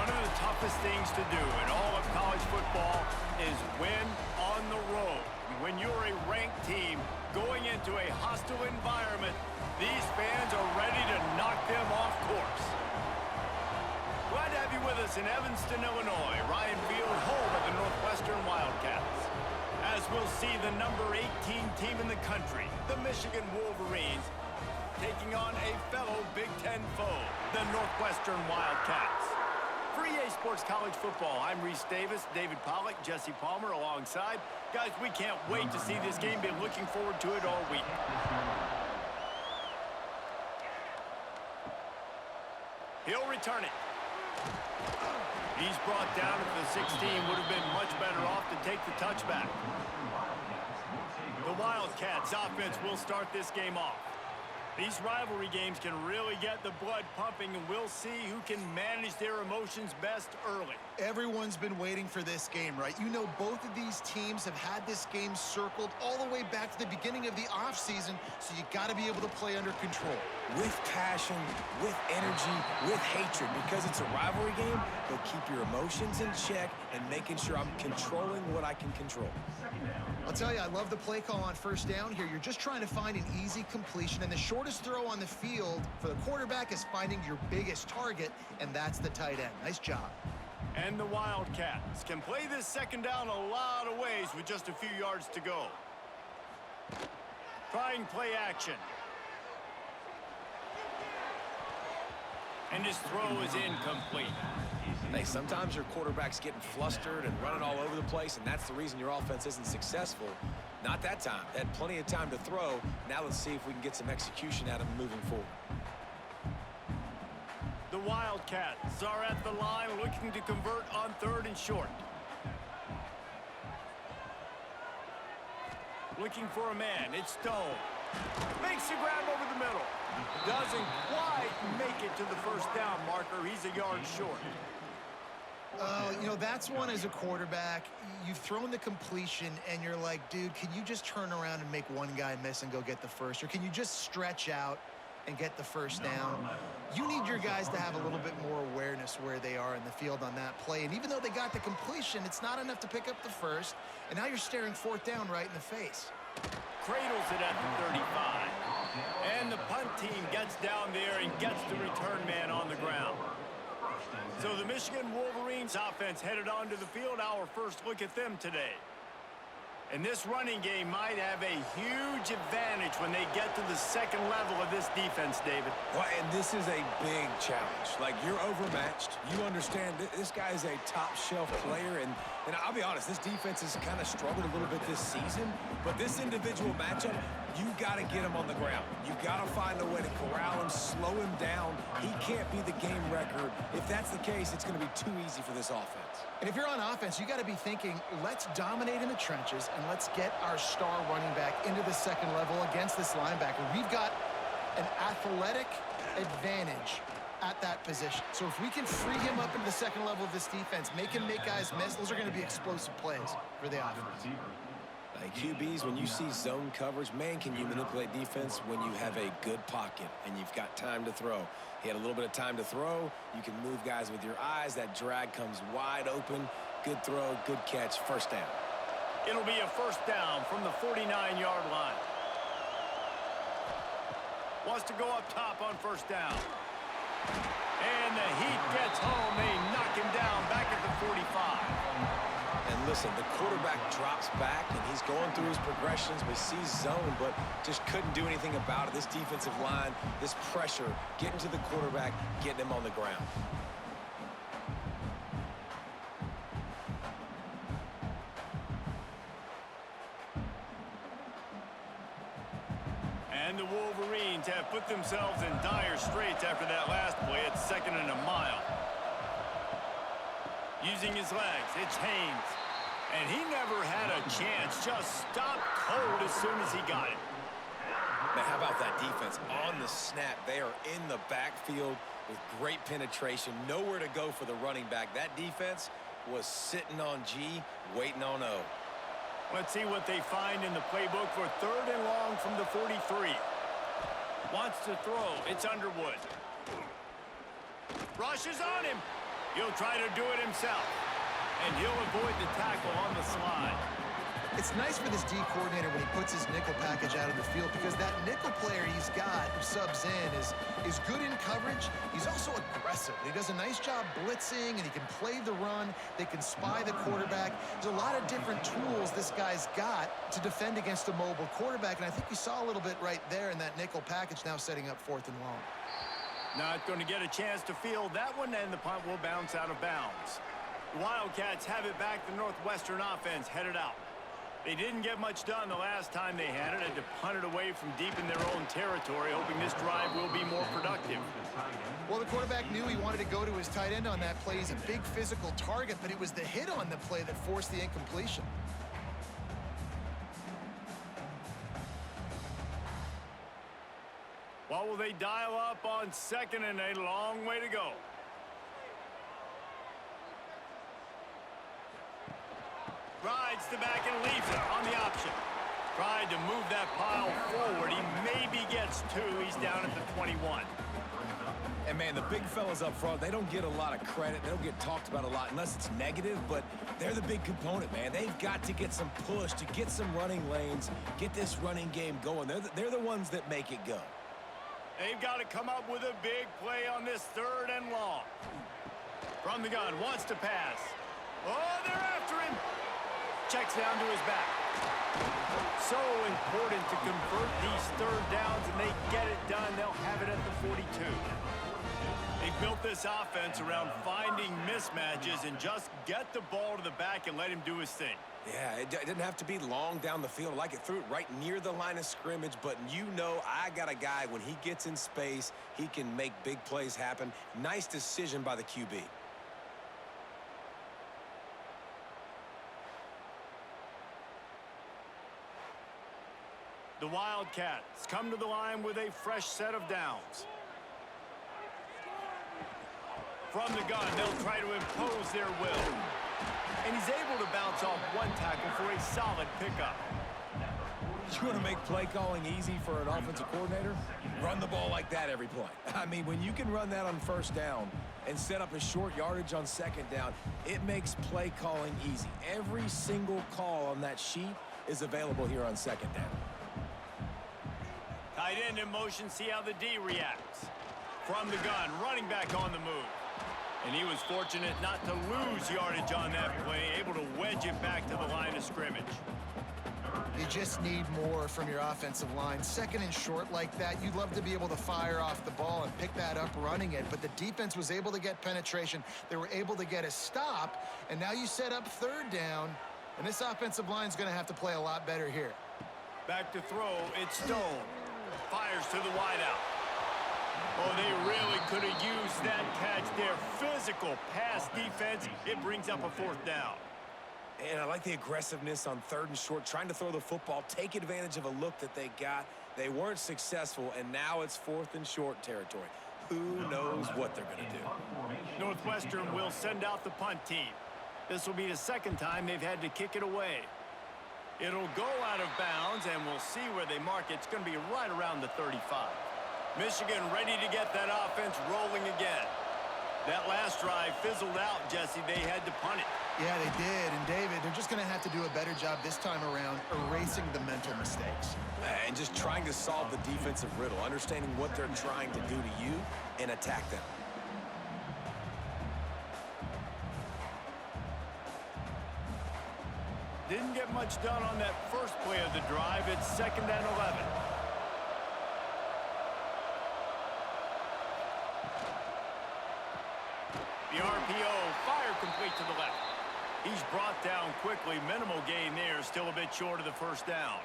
One of the toughest things to do in all of college football is win on the road. When you're a ranked team going into a hostile environment, these fans are ready to knock them off course. Glad to have you with us in Evanston, Illinois. Ryan Field, home of the Northwestern Wildcats. As we'll see the number 18 team in the country, the Michigan Wolverines, taking on a fellow Big Ten foe, the Northwestern Wildcats. For EA Sports College Football, I'm Reese Davis, David Pollack, Jesse Palmer alongside. Guys, we can't wait to see this game. Been looking forward to it all week. He'll return it. He's brought down at the 16. Would have been much better off to take the touchback. The Wildcats offense will start this game off. These rivalry games can really get the blood pumping, and we'll see who can manage their emotions best early. Everyone's been waiting for this game, right? You know, both of these teams have had this game circled all the way back to the beginning of the offseason, so you got to be able to play under control. With passion, with energy, with hatred, because it's a rivalry game, but keep your emotions in check and making sure I'm controlling what I can control. I'll tell you, I love the play call on first down here. You're just trying to find an easy completion, and the shortest throw on the field for the quarterback is finding your biggest target, and that's the tight end. Nice job. And the Wildcats can play this second down a lot of ways with just a few yards to go. Trying play action. And his throw is incomplete. Hey, sometimes your quarterback's getting flustered and running all over the place, and that's the reason your offense isn't successful. Not that time. They had plenty of time to throw. Now let's see if we can get some execution out of them moving forward. The Wildcats are at the line looking to convert on 3rd and short. Looking for a man. It's Stone. Makes the grab over the middle. Doesn't quite make it to the first down marker. He's a yard short. You know, that's one as a quarterback. You've thrown the completion, and you're like, dude, can you just turn around and make one guy miss and go get the first? Or can you just stretch out and get the first down? You need your guys to have a little bit more awareness where they are in the field on that play. And even though they got the completion, it's not enough to pick up the first. And now you're staring 4th down right in the face. Cradles it at the 35. And the punt team gets down there and gets the return man on the ground. So the Michigan Wolverines offense headed onto the field. Our first look at them today. And this running game might have a huge advantage when they get to the second level of this defense, David. Well, and this is a big challenge. Like, you're overmatched. You understand this guy is a top-shelf player, and I'll be honest, this defense has kind of struggled a little bit this season, but this individual matchup, you got to get him on the ground. You got to find a way to corral him, slow him down. He can't be the game record. If that's the case, it's going to be too easy for this offense. And if you're on offense, you got to be thinking, let's dominate in the trenches and let's get our star running back into the second level against this linebacker. We've got an athletic advantage at that position. So if we can free him up into the second level of this defense, make him make guys miss, those are going to be explosive plays for the offense. Like QBs, when you see zone coverage, man, can you manipulate defense when you have a good pocket and you've got time to throw. He had a little bit of time to throw. You can move guys with your eyes. That drag comes wide open. Good throw, good catch, first down. It'll be a first down from the 49-yard line. Wants to go up top on first down. And the Heat gets home. They knock him down back at the 45. And listen, the quarterback drops back, and he's going through his progressions. We see zone, but just couldn't do anything about it. This defensive line, this pressure, getting to the quarterback, getting him on the ground. And the Wolverines have put themselves in dire straits after that last play. It's 2nd and a mile. Using his legs, it's Haynes. And he never had a chance. Just stopped cold as soon as he got it. Man, how about that defense? On the snap, they are in the backfield with great penetration. Nowhere to go for the running back. That defense was sitting on G, waiting on O. Let's see what they find in the playbook for 3rd and long from the 43. Wants to throw. It's Underwood. Rushes on him. He'll try to do it himself, and he'll avoid the tackle on the slide. It's nice for this D coordinator when he puts his nickel package out of the field because that nickel player he's got who subs in is good in coverage. He's also aggressive. He does a nice job blitzing, and he can play the run. They can spy the quarterback. There's a lot of different tools this guy's got to defend against a mobile quarterback, and I think we saw a little bit right there in that nickel package now setting up 4th and long. Not going to get a chance to field that one, and the punt will bounce out of bounds. The Wildcats have it back. The Northwestern offense headed out. They didn't get much done the last time they had to punt it away from deep in their own territory, hoping this drive will be more productive. Well, the quarterback knew he wanted to go to his tight end on that play. He's a big physical target, but it was the hit on the play that forced the incompletion. What will they dial up on 2nd and a long way to go? Rides the back and leaves it on the option. Tried to move that pile forward. He maybe gets 2. He's down at the 21. And, man, the big fellas up front, they don't get a lot of credit. They don't get talked about a lot unless it's negative, but they're the big component, man. They've got to get some push to get some running lanes, get this running game going. They're the ones that make it go. They've got to come up with a big play on this 3rd and long. From the gun, wants to pass. Oh, they're after him. Checks down to his back. So important to convert these 3rd downs, and they get it done. They'll have it at the 42. They built this offense around finding mismatches and just get the ball to the back and let him do his thing. Yeah, it didn't have to be long down the field. I like it, threw it right near the line of scrimmage, but you know I got a guy, when he gets in space, he can make big plays happen. Nice decision by the QB. The Wildcats come to the line with a fresh set of downs. From the gun, they'll try to impose their will. And he's able to bounce off one tackle for a solid pickup. You want to make play calling easy for an offensive coordinator? Run the ball like that every play. I mean, when you can run that on 1st down and set up a short yardage on 2nd down, it makes play calling easy. Every single call on that sheet is available here on 2nd down. Tight end in motion, see how the D reacts. From the gun, running back on the move. And he was fortunate not to lose yardage on that play, able to wedge it back to the line of scrimmage. You just need more from your offensive line. 2nd and short like that, you'd love to be able to fire off the ball and pick that up running it, but the defense was able to get penetration. They were able to get a stop, and now you set up 3rd down, and this offensive line is going to have to play a lot better here. Back to throw, it's Stone. Fires to the wideout. Oh, they really could have used that catch there. Physical pass defense. It brings up a 4th down. And I like the aggressiveness on 3rd and short, trying to throw the football, take advantage of a look that they got. They weren't successful, and now it's 4th and short territory. Who knows what they're going to do? Northwestern will send out the punt team. This will be the 2nd time they've had to kick it away. It'll go out of bounds, and we'll see where they mark it. It's going to be right around the 35. Michigan ready to get that offense rolling again. That last drive fizzled out, Jesse. They had to punt it. Yeah, they did. And, David, they're just going to have to do a better job this time around erasing the mental mistakes. And just trying to solve the defensive riddle, understanding what they're trying to do to you and attack them. Didn't get much done on that first play of the drive. It's 2nd and 11. The RPO, fire complete to the left. He's brought down quickly. Minimal gain there, still a bit short of the 1st down.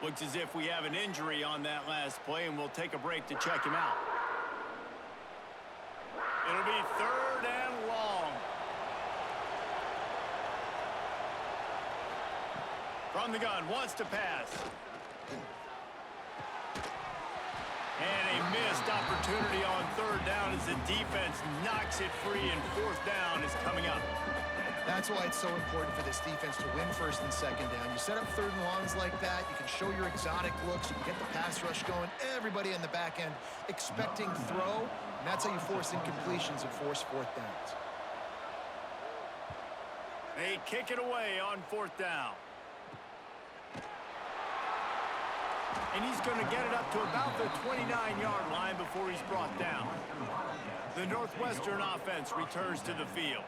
Looks as if we have an injury on that last play, and we'll take a break to check him out. It'll be 3rd and long. From the gun, wants to pass. And a missed opportunity on 3rd down as the defense knocks it free, and 4th down is coming up. That's why it's so important for this defense to win first and second down. You set up third and longs like that. You can show your exotic looks. You can get the pass rush going. Everybody in the back end expecting throw. And that's how you force incompletions and force fourth downs. They kick it away on fourth down. And he's going to get it up to about the 29-yard line before he's brought down. The Northwestern offense returns to the field.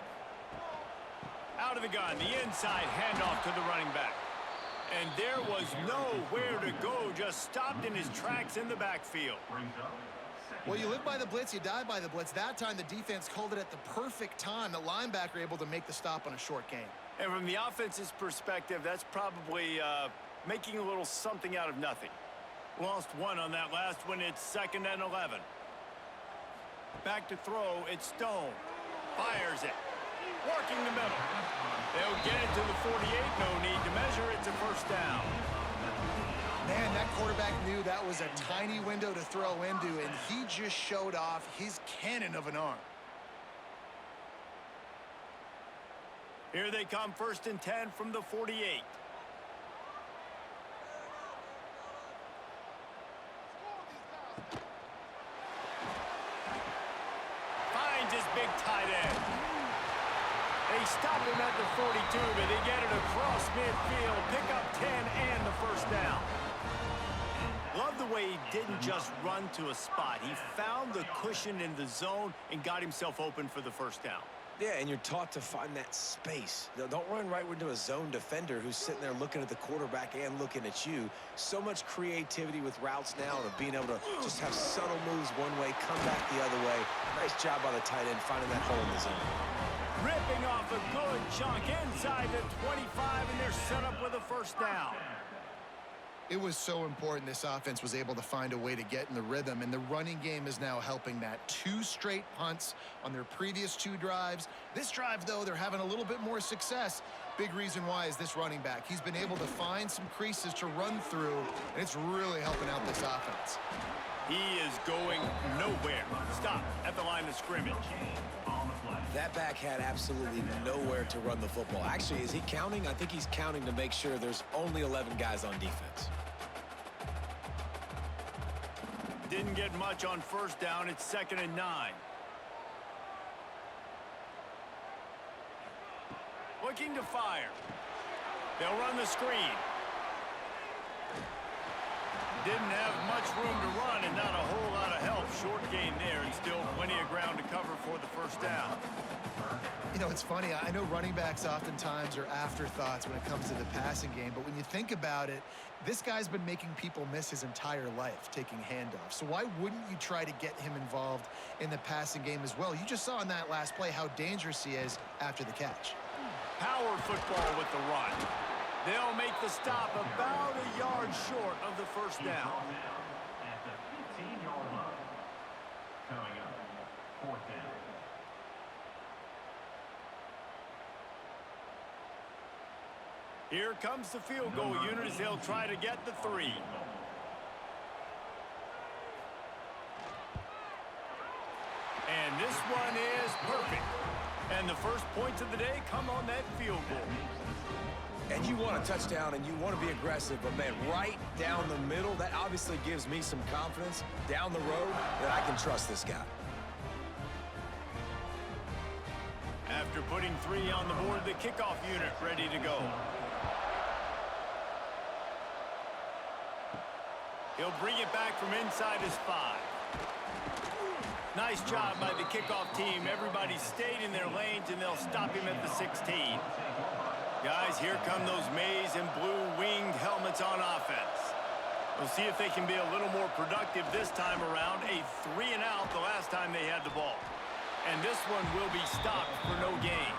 Out of the gun, the inside handoff to the running back. And there was nowhere to go, just stopped in his tracks in the backfield. Well, you live by the blitz, you die by the blitz. That time, the defense called it at the perfect time. The linebacker able to make the stop on a short gain. And from the offense's perspective, that's probably making a little something out of nothing. Lost one on that last one. It's 2nd and 11. Back to throw. It's Stone. Fires it. Working the middle. They'll get it to the 48. No need to measure. It's a first down. Man, that quarterback knew that was a tiny window to throw into, and he just showed off his cannon of an arm. Here they come, 1st and 10 from the 48. Finds his big tight end. They stop him at the 42, but they get it across midfield, pick up 10 and the first down. Love the way he didn't just run to a spot. He found the cushion in the zone and got himself open for the first down. Yeah, and you're taught to find that space. Don't run right into a zone defender who's sitting there looking at the quarterback and looking at you. So much creativity with routes now and being able to just have subtle moves one way, come back the other way. Nice job by the tight end finding that hole in the zone. Ripping off a good chunk inside the 25, and they're set up with a first down. It was so important this offense was able to find a way to get in the rhythm, and the running game is now helping that. 2 straight punts on their previous 2 drives. This drive, though, they're having a little bit more success. Big reason why is this running back. He's been able to find some creases to run through, and it's really helping out this offense. He is going nowhere. Stop at the line of scrimmage. That back had absolutely nowhere to run the football. Actually, is he counting? I think he's counting to make sure there's only 11 guys on defense. Didn't get much on first down. It's 2nd and 9. Looking to fire. They'll run the screen. Didn't have much room to run and not a whole lot of help. Short gain there and still plenty of ground to cover for the first down. You know, it's funny. I know running backs oftentimes are afterthoughts when it comes to the passing game, but when you think about it, this guy's been making people miss his entire life taking handoffs. So why wouldn't you try to get him involved in the passing game as well? You just saw in that last play how dangerous he is after the catch. Power football with the run. They'll make the stop about a yard short of the first down. At the 15-yard line. Coming up, 4th down. Here comes the field goal unit as they'll try to get the 3. And this one is perfect. And the first points of the day come on that field goal. And you want a touchdown and you want to be aggressive, but man, right down the middle, that obviously gives me some confidence down the road that I can trust this guy. After putting 3 on the board, the kickoff unit ready to go. He'll bring it back from inside his 5. Nice job by the kickoff team. Everybody stayed in their lanes, and they'll stop him at the 16. Guys, here come those maize and blue winged helmets on offense. We'll see if they can be a little more productive this time around. A 3 and out the last time they had the ball. And this one will be stopped for no gain.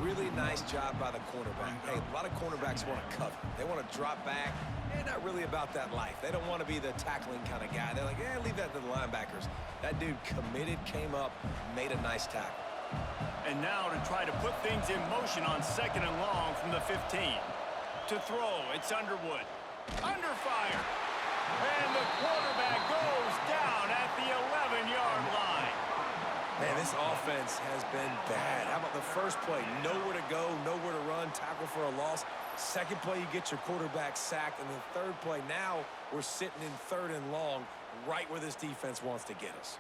Really nice job by the cornerback. Hey, a lot of cornerbacks want to cover. They want to drop back. They're not really about that life. They don't want to be the tackling kind of guy. They're like, yeah, leave that to the linebackers. That dude committed, came up, made a nice tackle. And now to try to put things in motion on 2nd and long from the 15. To throw, it's Underwood. Under fire. And the quarterback goes down at the 11-yard line. Man, this offense defense has been bad. How about the first play? Nowhere to go, nowhere to run, tackle for a loss. Second play, you get your quarterback sacked. And the third play, now we're sitting in 3rd and long, right where this defense wants to get us.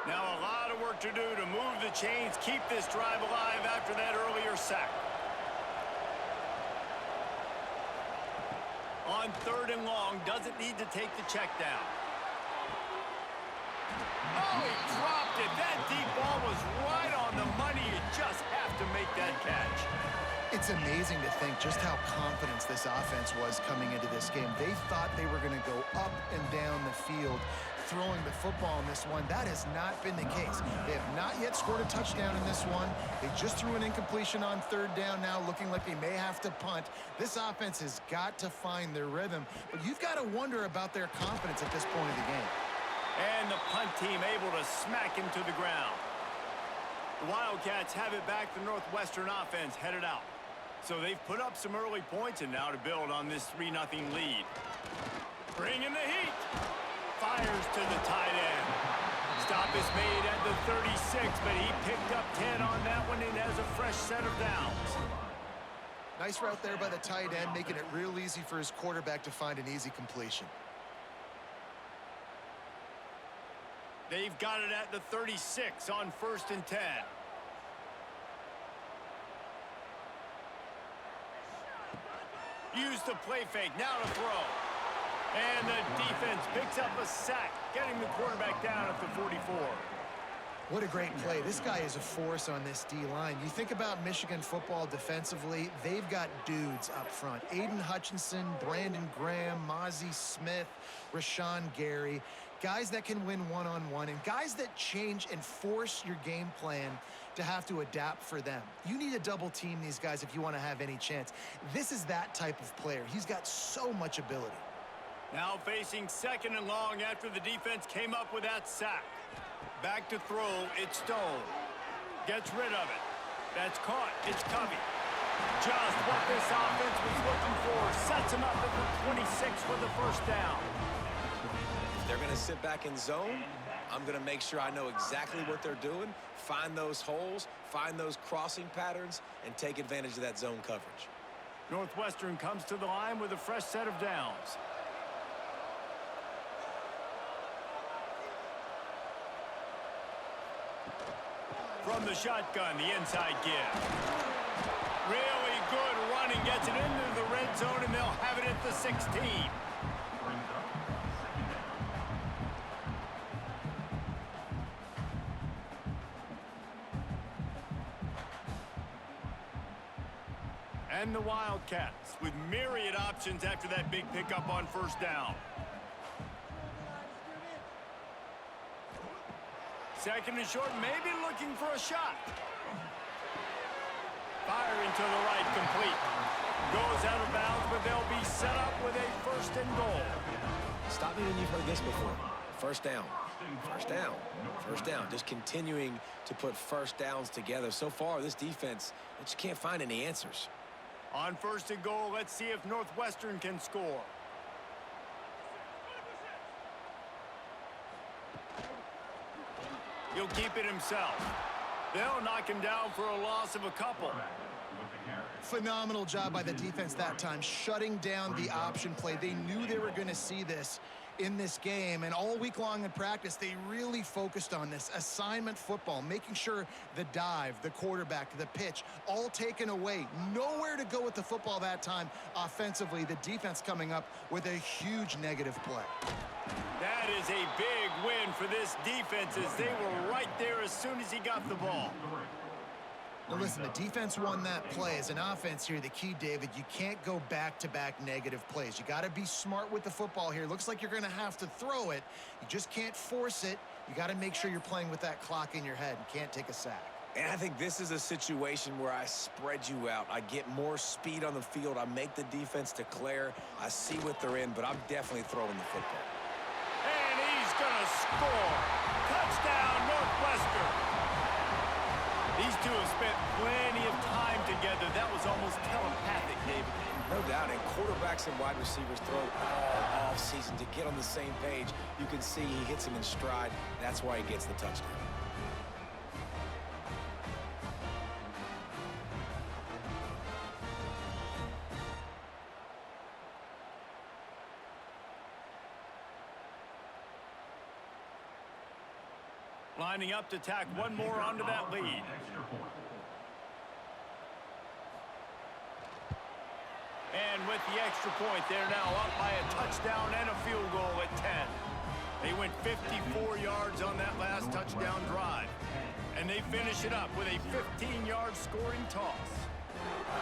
Now a lot of work to do to move the chains, keep this drive alive after that earlier sack. On 3rd and long, doesn't need to take the check down. Oh, he dropped it. That deep ball was right on the money. You just have to make that catch. It's amazing to think just how confident this offense was coming into this game. They thought they were going to go up and down the field throwing the football in this one. That has not been the case. They have not yet scored a touchdown in this one. They just threw an incompletion on 3rd down now, looking like they may have to punt. This offense has got to find their rhythm, but you've got to wonder about their confidence at this point of the game. And the punt team able to smack him to the ground. The Wildcats have it back. The Northwestern offense headed out. So they've put up some early points, and now to build on this 3-0 lead. Bringing the heat. Fires to the tight end. Stop is made at the 36, but he picked up 10 on that one and has a fresh set of downs. Nice route there by the tight end, making it real easy for his quarterback to find an easy completion. They've got it at the 36 on 1st and 10. Use the play fake, now to throw. And the defense picks up a sack, getting the quarterback down at the 44. What a great play. This guy is a force on this D-line. You think about Michigan football defensively, they've got dudes up front. Aiden Hutchinson, Brandon Graham, Mozzie Smith, Rashawn Gary. Guys that can win one-on-one and guys that change and force your game plan to have to adapt for them. You need to double team these guys if you want to have any chance. This is that type of player. He's got so much ability. Now facing 2nd and long after the defense came up with that sack. Back to throw, it's Stone. Gets rid of it. That's caught, it's Covey. Just what this offense was looking for. Sets him up at the 26 for the 1st down. If they're going to sit back in zone, I'm going to make sure I know exactly what they're doing, find those holes, find those crossing patterns, and take advantage of that zone coverage. Northwestern comes to the line with a fresh set of downs. From the shotgun, the inside give. Really good running, gets it into the red zone, and they'll have it at the 16. And the Wildcats with myriad options after that big pickup on 1st down. 2nd and short, maybe looking for a shot. Firing to the right, complete. Goes out of bounds, but they'll be set up with a 1st and goal. Stop me when you've heard this before. 1st down, 1st down, 1st down. Just continuing to put 1st downs together. So far, this defense, they just can't find any answers. On 1st and goal, let's see if Northwestern can score. He'll keep it himself. They'll knock him down for a loss of a couple. Phenomenal job by the defense that time, shutting down the option play. They knew they were going to see this in this game, and all week long in practice, they really focused on this assignment football, making sure the dive, the quarterback, the pitch, all taken away. Nowhere to go with the football that time offensively. The defense coming up with a huge negative play. That is a big win for this defense as they were right there as soon as he got the ball. Now listen, the defense won that play. As an offense here, the key, David, you can't go back-to-back negative plays. You got to be smart with the football here. Looks like you're going to have to throw it. You just can't force it. You got to make sure you're playing with that clock in your head and can't take a sack. And I think this is a situation where I spread you out. I get more speed on the field. I make the defense declare. I see what they're in, but I'm definitely throwing the football. And he's going to score. Touchdown, Northwestern. These two have spent plenty of time together. That was almost telepathic, David. No doubt, and quarterbacks and wide receivers throw all off-season to get on the same page. You can see he hits him in stride. That's why he gets the touchdown. Lining up to tack one more onto that lead. And with the extra point, they're now up by a touchdown and a field goal at 10. They went 54 yards on that last touchdown drive. And they finish it up with a 15-yard scoring toss.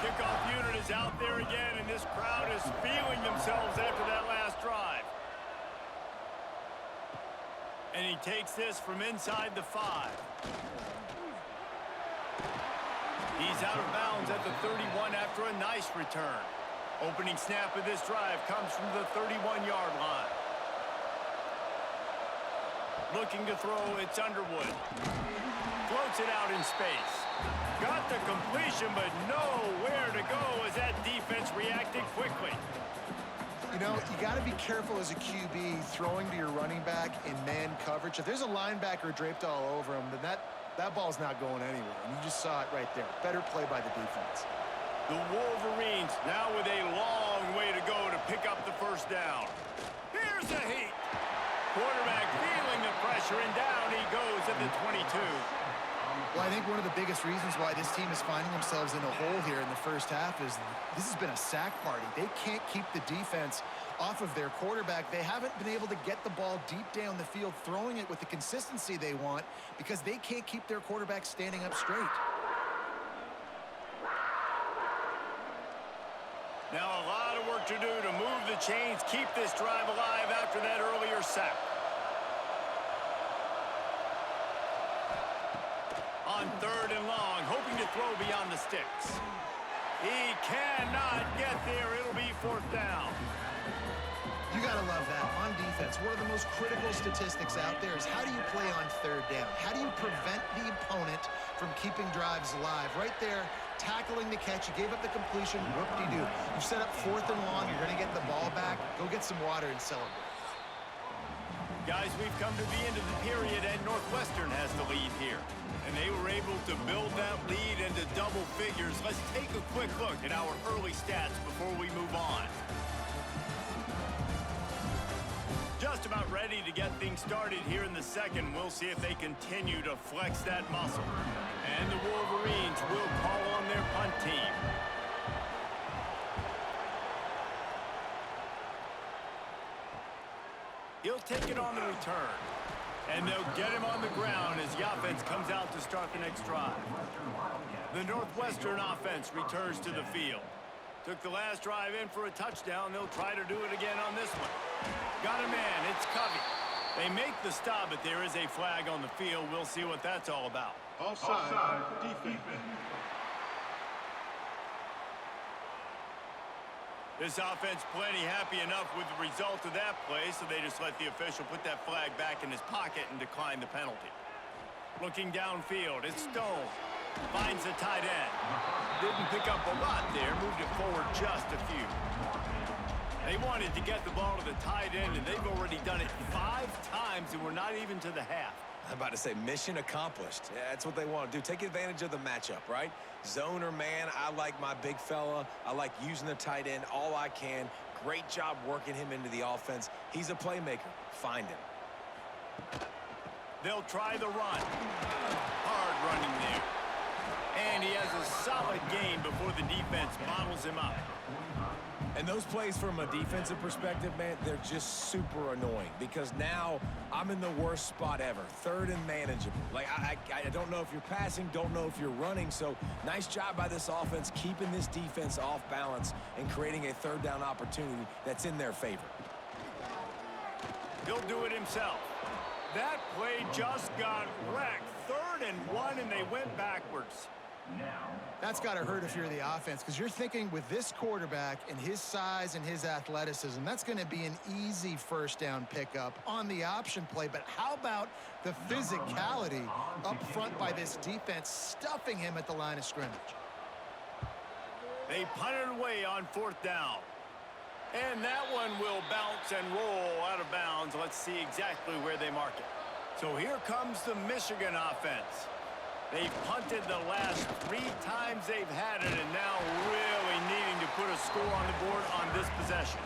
Kickoff unit is out there again, and this crowd is feeling themselves after that last drive. And he takes this from inside the 5. He's out of bounds at the 31 after a nice return. Opening snap of this drive comes from the 31-yard line. Looking to throw, it's Underwood. Floats it out in space. Got the completion, but nowhere to go as that defense reacted quickly. You know, you got to be careful as a QB throwing to your running back in man coverage. If there's a linebacker draped all over him, then that ball's not going anywhere. And you just saw it right there. Better play by the defense. The Wolverines now with a long way to go to pick up the first down. Here's the heat. Quarterback feeling the pressure, and down he goes at the 22. Well, I think one of the biggest reasons why this team is finding themselves in a hole here in the first half is this has been a sack party. They can't keep the defense off of their quarterback. They haven't been able to get the ball deep down the field, throwing it with the consistency they want because they can't keep their quarterback standing up straight. Now a lot of work to do to move the chains, keep this drive alive after that earlier sack. On 3rd and long, hoping to throw beyond the sticks. He cannot get there. It'll be 4th down. You got to love that. On defense, one of the most critical statistics out there is how do you play on 3rd down? How do you prevent the opponent from keeping drives alive? Right there, tackling the catch. You gave up the completion. Whoop-de-doo. You set up 4th and long. You're going to get the ball back. Go get some water and celebrate. Guys, we've come to the end of the period, and Northwestern has the lead here. And they were able to build that lead into double figures. Let's take a quick look at our early stats before we move on. Just about ready to get things started here in the second. We'll see if they continue to flex that muscle. And the Wolverines will call on their punt team. He'll take it on the return. And they'll get him on the ground as the offense comes out to start the next drive. The Northwestern offense returns to the field. Took the last drive in for a touchdown. They'll try to do it again on this one. Got a man. It's Covey. They make the stop, but there is a flag on the field. We'll see what that's all about. Offside, defense. This offense plenty happy enough with the result of that play, so they just let the official put that flag back in his pocket and decline the penalty. Looking downfield, it's Stone. Finds the tight end. Didn't pick up a lot there, moved it forward just a few. They wanted to get the ball to the tight end, and they've already done it 5 times, and we're not even to the half. I'm about to say mission accomplished. Yeah, that's what they want to do. Take advantage of the matchup, right? Zone or man, I like my big fella. I like using the tight end all I can. Great job working him into the offense. He's a playmaker. Find him. They'll try the run. Hard running there. And he has a solid gain before the defense bottles him up. And those plays from a defensive perspective, man, they're just super annoying because now I'm in the worst spot ever. 3rd and manageable. Like, I don't know if you're passing, don't know if you're running. So nice job by this offense keeping this defense off balance and creating a 3rd down opportunity that's in their favor. He'll do it himself. That play just got wrecked. 3rd and 1, and they went backwards. That's got to hurt if you're the offense because you're thinking with this quarterback and his size and his athleticism, that's going to be an easy 1st down pickup on the option play. But how about the physicality up front by this defense, stuffing him at the line of scrimmage? They punted away on 4th down. And that one will bounce and roll out of bounds. Let's see exactly where they mark it. So here comes the Michigan offense. They've punted the last 3 times they've had it, and now really needing to put a score on the board on this possession.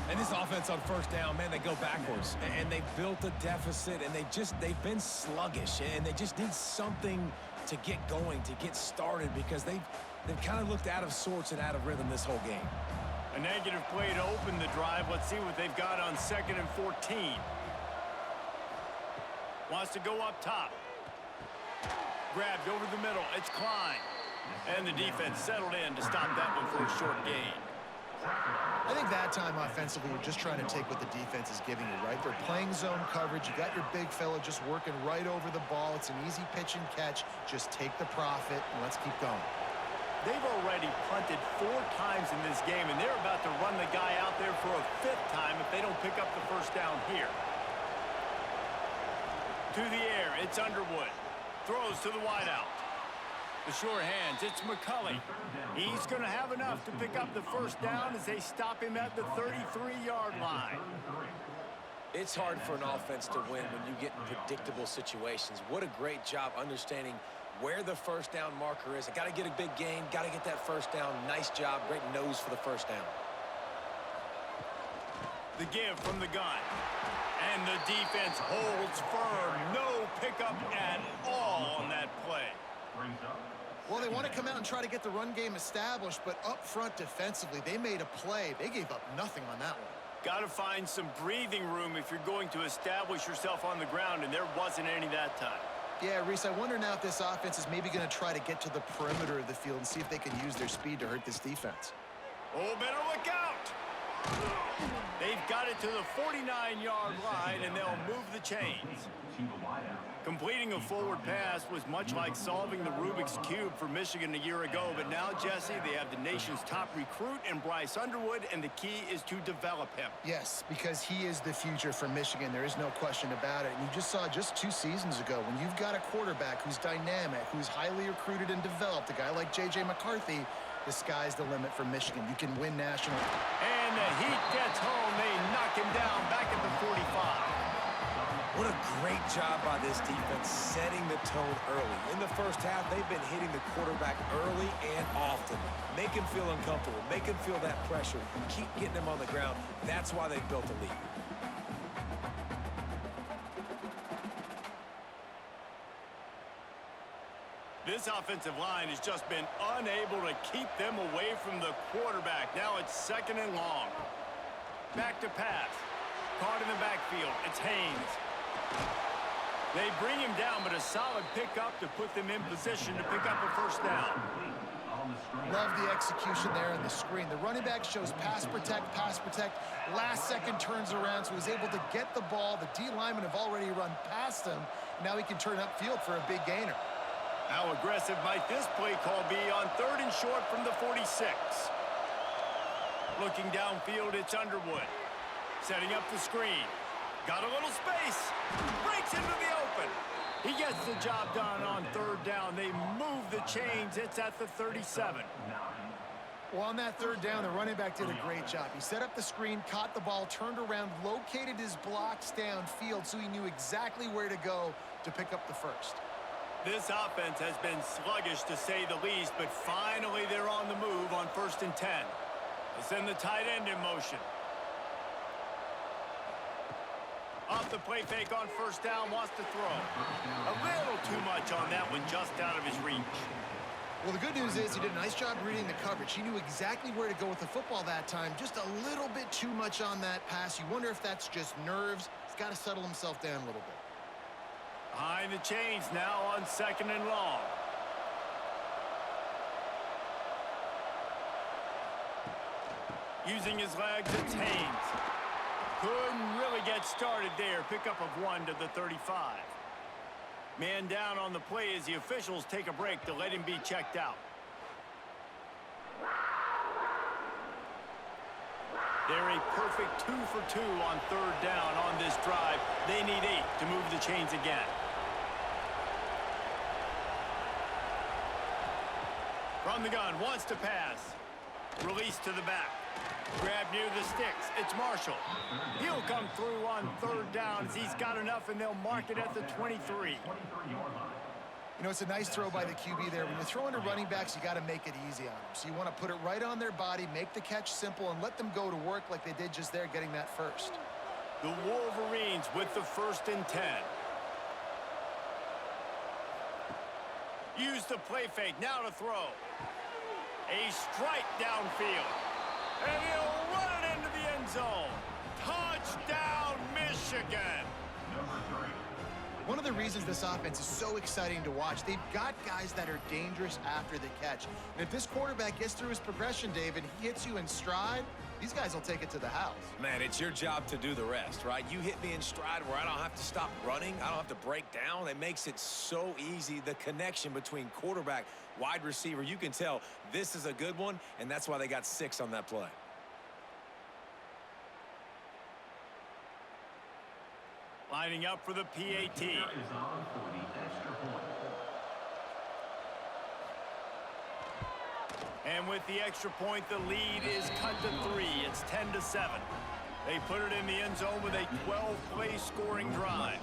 And this offense on first down, man, they go backwards. And they built a deficit, and they've been sluggish. And they just need something to get going, to get started, because they've kind of looked out of sorts and out of rhythm this whole game. A negative play to open the drive. Let's see what they've got on 2nd and 14. Wants to go up top. Grabbed over the middle. It's Klein. And the defense settled in to stop that one for a short gain. I think that time offensively, we're just trying to take what the defense is giving you, right? They're playing zone coverage. You got your big fella just working right over the ball. It's an easy pitch and catch. Just take the profit, and let's keep going. They've already punted 4 times in this game, and they're about to run the guy out there for a 5th time if they don't pick up the first down here. To the air, it's Underwood. Throws to the wideout. The sure hands, it's McCulley. He's going to have enough to pick up the first down as they stop him at the 33-yard line. It's hard for an offense to win when you get in predictable situations. What a great job understanding where the first down marker is. I got to get a big gain, got to get that first down. Nice job, great nose for the first down. The give from the gun. And the defense holds firm. No pickup at all on that play. Well, they want to come out and try to get the run game established, but up front defensively, they made a play. They gave up nothing on that one. Got to find some breathing room if you're going to establish yourself on the ground, and there wasn't any that time. Yeah, Reese, I wonder now if this offense is maybe going to try to get to the perimeter of the field and see if they can use their speed to hurt this defense. Oh, better look out! They've got it to the 49-yard line, and they'll move the chains. Completing a forward pass was much like solving the Rubik's Cube for Michigan a year ago, but now, Jesse, they have the nation's top recruit in Bryce Underwood, and the key is to develop him. Yes, because he is the future for Michigan. There is no question about it. And you just saw just 2 seasons ago, when you've got a quarterback who's dynamic, who's highly recruited and developed, a guy like J.J. McCarthy, the sky's the limit for Michigan. You can win nationally. And the heat gets home. They knock him down back at the 45. What a great job by this defense setting the tone early. In the first half, they've been hitting the quarterback early and often. Make him feel uncomfortable. Make him feel that pressure. Keep getting him on the ground. That's why they've built a lead. This offensive line has just been unable to keep them away from the quarterback. Now it's 2nd and long. Back to pass. Caught in the backfield. It's Haynes. They bring him down, but a solid pickup to put them in position to pick up a first down. Love the execution there on the screen. The running back shows pass protect. Last second turns around, so he's able to get the ball. The D linemen have already run past him. Now he can turn upfield for a big gainer. How aggressive might this play call be on 3rd and short from the 46? Looking downfield, it's Underwood. Setting up the screen. Got a little space. Breaks into the open. He gets the job done on 3rd down. They move the chains. It's at the 37. Well, on that 3rd down, the running back did a great job. He set up the screen, caught the ball, turned around, located his blocks downfield so he knew exactly where to go to pick up the first. This offense has been sluggish, to say the least, but finally they're on the move on 1st and 10. They send the tight end in motion. Off the play fake on 1st down, wants to throw. A little too much on that one, just out of his reach. Well, the good news is he did a nice job reading the coverage. He knew exactly where to go with the football that time. Just a little bit too much on that pass. You wonder if that's just nerves. He's got to settle himself down a little bit. Behind the chains now on 2nd and long. Using his legs, it's Haynes. Couldn't really get started there. Pickup of 1 to the 35. Man down on the play as the officials take a break to let him be checked out. They're a perfect 2 for 2 on 3rd down on this drive. They need 8 to move the chains again. From the gun, wants to pass. Release to the back. Grab near the sticks. It's Marshall. He'll come through on third down as he's got enough, and they'll mark it at the 23. You know, it's a nice throw by the QB there. When you're throwing to running backs, you got to make it easy on them. So you want to put it right on their body, make the catch simple, and let them go to work like they did just there, getting that first. The Wolverines with the 1st and 10. Use the play fake. Now to throw. A strike downfield. And he'll run it into the end zone. Touchdown, Michigan. One of the reasons this offense is so exciting to watch, they've got guys that are dangerous after the catch. And if this quarterback gets through his progression, David, he hits you in stride, these guys will take it to the house. Man, it's your job to do the rest, right? You hit me in stride where I don't have to stop running. I don't have to break down. It makes it so easy. The connection between quarterback, wide receiver, you can tell this is a good one, and that's why they got 6 on that play. Lining up for the PAT. And with the extra point, the lead is cut to 3. It's 10-7. They put it in the end zone with a 12-play scoring drive.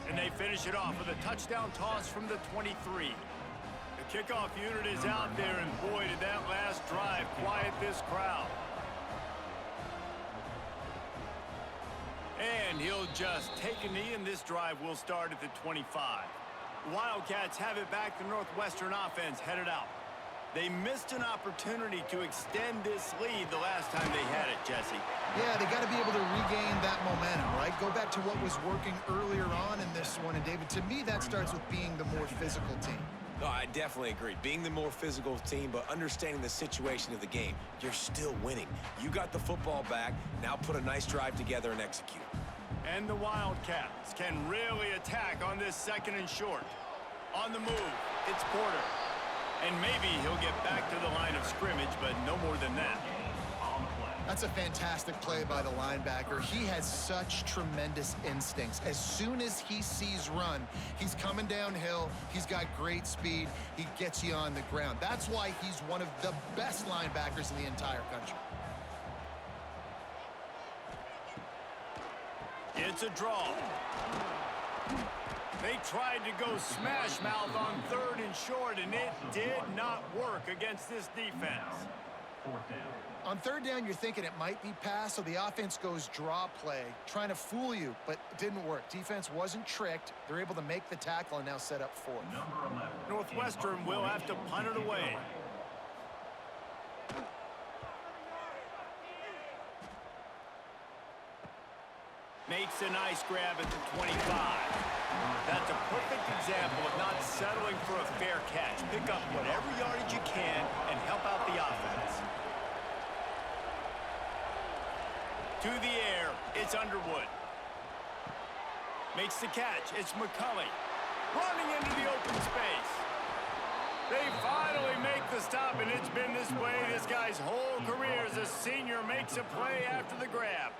And they finish it off with a touchdown toss from the 23. The kickoff unit is out there, and boy, did that last drive quiet this crowd. And he'll just take a knee, and this drive will start at the 25. The Wildcats have it back. The Northwestern offense headed out. They missed an opportunity to extend this lead the last time they had it, Jesse. Yeah, they got to be able to regain that momentum, right? Go back to what was working earlier on in this one. And, David, to me, that starts with being the more physical team. No, I definitely agree. Being the more physical team, but understanding the situation of the game. You're still winning. You got the football back. Now put a nice drive together and execute. And the Wildcats can really attack on this 2nd and short. On the move, it's Porter. And maybe he'll get back to the line of scrimmage, but no more than that. That's a fantastic play by the linebacker. He has such tremendous instincts. As soon as he sees run, he's coming downhill. He's got great speed. He gets you on the ground. That's why he's one of the best linebackers in the entire country. It's a draw. They tried to go smash mouth on 3rd and short, and it did not work against this defense. On 3rd down, you're thinking it might be pass, so the offense goes draw play, trying to fool you, but it didn't work. Defense wasn't tricked. They're able to make the tackle and now set up 4th. Northwestern will have to punt it away. Makes a nice grab at the 25. That's a perfect example of not settling for a fair catch. Pick up whatever yardage you can and help out the offense. To the air, it's Underwood. Makes the catch. It's McCulley. Running into the open space. They finally make the stop, and it's been this way this guy's whole career as a senior makes a play after the grab.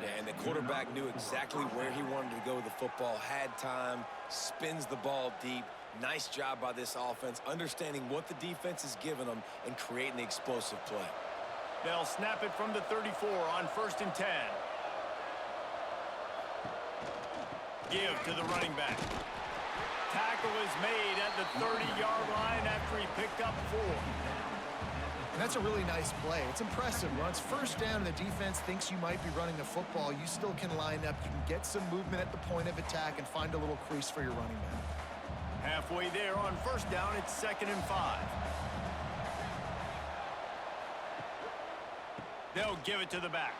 Yeah, and the quarterback knew exactly where he wanted to go with the football, had time, spins the ball deep. Nice job by this offense, understanding what the defense is giving them and creating the explosive play. They'll snap it from the 34 on 1st and 10. Give to the running back. Tackle is made at the 30-yard line after he picked up 4. And that's a really nice play. It's impressive. When it's 1st down and the defense thinks you might be running the football, you still can line up. You can get some movement at the point of attack and find a little crease for your running back. Halfway there on 1st down, it's 2nd and 5. They'll give it to the back.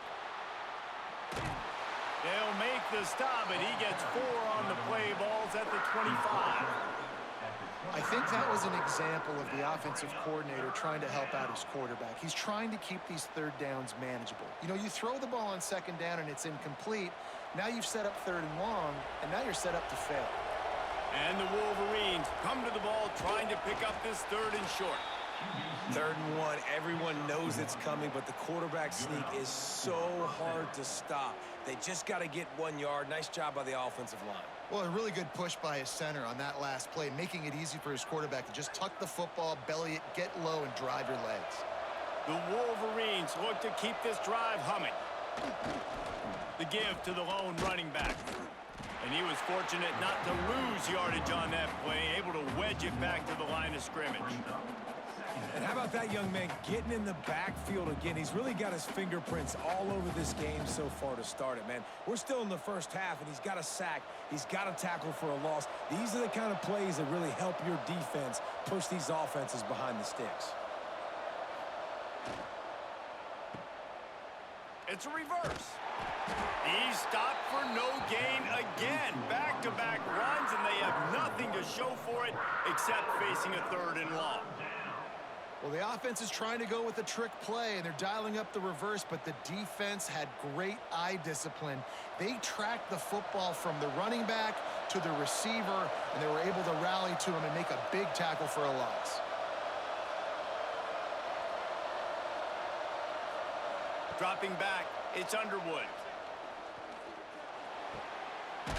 They'll make the stop, and he gets 4 on the play balls at the 25. I think that was an example of the offensive coordinator trying to help out his quarterback. He's trying to keep these 3rd downs manageable. You know, you throw the ball on 2nd down and it's incomplete. Now you've set up 3rd and long, and now you're set up to fail. And the Wolverines come to the ball trying to pick up this 3rd and short. 3rd and 1, everyone knows it's coming, but the quarterback sneak is so hard to stop. They just got to get 1 yard. Nice job by the offensive line. Well, a really good push by his center on that last play, making it easy for his quarterback to just tuck the football, belly it, get low, and drive your legs. The Wolverines look to keep this drive humming. The give to the lone running back. And he was fortunate not to lose yardage on that play, able to wedge it back to the line of scrimmage. And how about that young man getting in the backfield again? He's really got his fingerprints all over this game so far to start it, man. We're still in the first half, and he's got a sack. He's got a tackle for a loss. These are the kind of plays that really help your defense push these offenses behind the sticks. It's a reverse. He's stopped for no gain again. Back-to-back runs, and they have nothing to show for it except facing a 3rd and long. Well, the offense is trying to go with a trick play, and they're dialing up the reverse, but the defense had great eye discipline. They tracked the football from the running back to the receiver, and they were able to rally to him and make a big tackle for a loss. Dropping back, it's Underwood.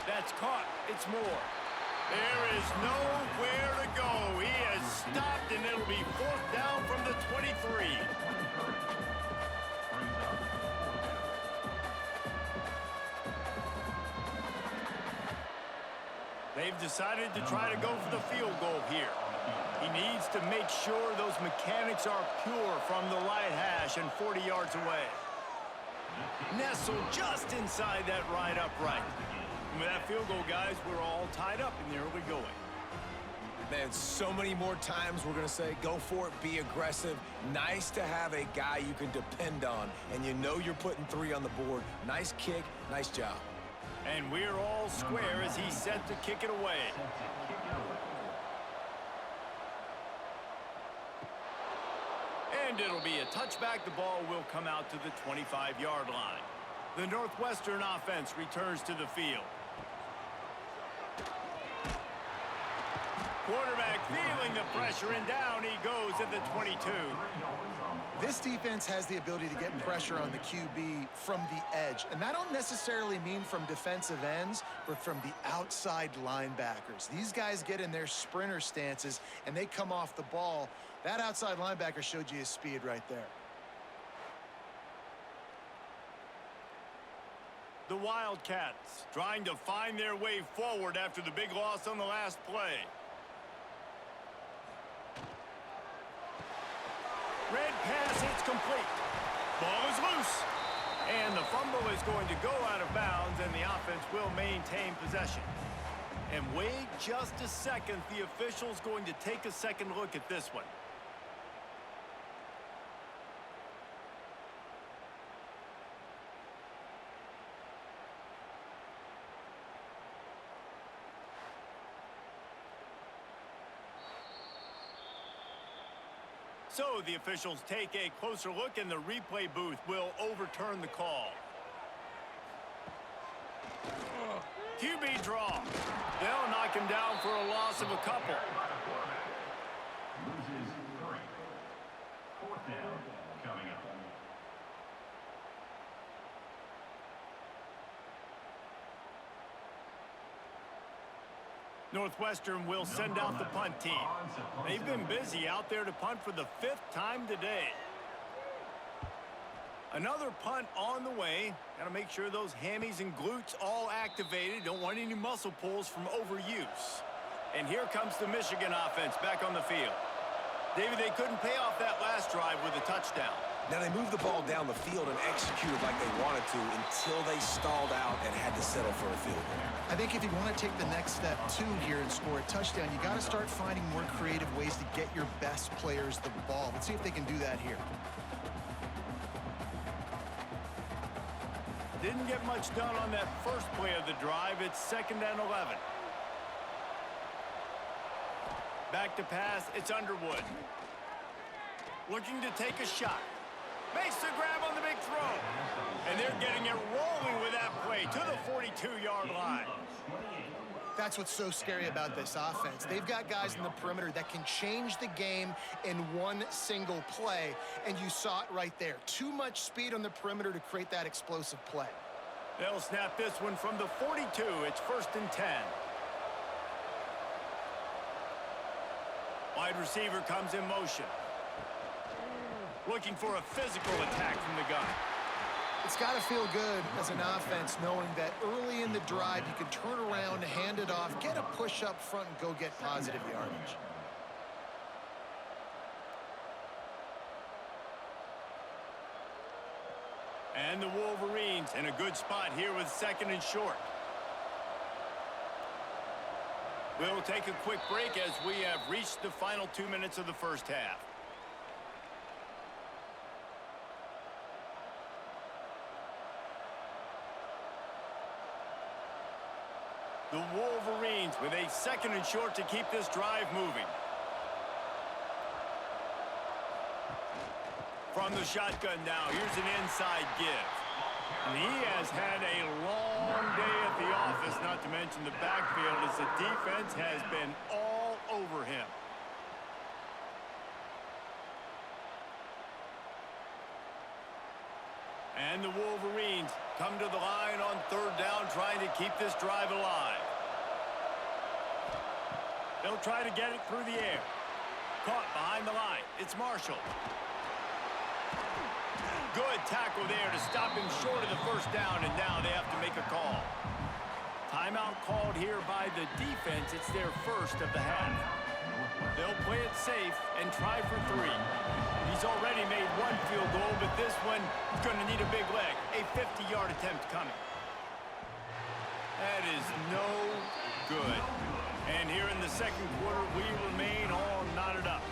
That's caught. It's Moore. There is nowhere to go. He has stopped, and it'll be 4th down from the 23. They've decided to try to go for the field goal here. He needs to make sure those mechanics are pure from the right hash and 40 yards away. Nestled just inside that right upright. And with that field goal, guys, we're all tied up in the early going. Man, so many more times we're going to say, go for it, be aggressive. Nice to have a guy you can depend on, and you know you're putting 3 on the board. Nice kick, nice job. And we're all square as he's set to kick it away. And it'll be a touchback. The ball will come out to the 25-yard line. The Northwestern offense returns to the field. Quarterback feeling the pressure, and down he goes at the 22. This defense has the ability to get pressure on the QB from the edge, and that don't necessarily mean from defensive ends, but from the outside linebackers. These guys get in their sprinter stances, and they come off the ball. That outside linebacker showed you his speed right there. The Wildcats trying to find their way forward after the big loss on the last play. Red pass hits complete. Ball is loose. And the fumble is going to go out of bounds, and the offense will maintain possession. And wait just a second. The official's going to take a second look at this one. So the officials take a closer look, and the replay booth will overturn the call. QB draw. They'll knock him down for a loss of a couple. Loses 3. 4th down coming up. Northwestern will send out the punt team. They've been busy out there to punt for the 5th time today. Another punt on the way. Got to make sure those hammies and glutes all activated. Don't want any muscle pulls from overuse. And here comes the Michigan offense back on the field. David, they couldn't pay off that last drive with a touchdown. Now they moved the ball down the field and executed like they wanted to until they stalled out and had to settle for a field goal. I think if you want to take the next step, too, here and score a touchdown, you got to start finding more creative ways to get your best players the ball. Let's see if they can do that here. Didn't get much done on that first play of the drive. It's 2nd and 11. Back to pass, it's Underwood. Looking to take a shot. Makes the grab on the big throw. And they're getting it rolling with that play to the 42-yard line. That's what's so scary about this offense. They've got guys in the perimeter that can change the game in one single play, and you saw it right there. Too much speed on the perimeter to create that explosive play. They'll snap this one from the 42. It's 1st and 10. Wide receiver comes in motion. looking for a physical attack from the gun. It's got to feel good as an offense knowing that early in the drive you can turn around, hand it off, get a push up front, and go get positive yardage. And the Wolverines in a good spot here with 2nd and short. We'll take a quick break as we have reached the final 2 minutes of the first half. The Wolverines with a 2nd and short to keep this drive moving. From the shotgun now, here's an inside give. And he has had a long day at the office, not to mention the backfield, as the defense has been all over him. And the Wolverines come to the line on 3rd down, trying to keep this drive alive. They'll try to get it through the air. Caught behind the line. It's Marshall. Good tackle there to stop him short of the 1st down, and now they have to make a call. Timeout called here by the defense. It's their 1st of the half. They'll play it safe and try for 3. He's already made 1 field goal, but this one is going to need a big leg. A 50-yard attempt coming. That is no good. And here in the 2nd quarter, we remain all knotted up.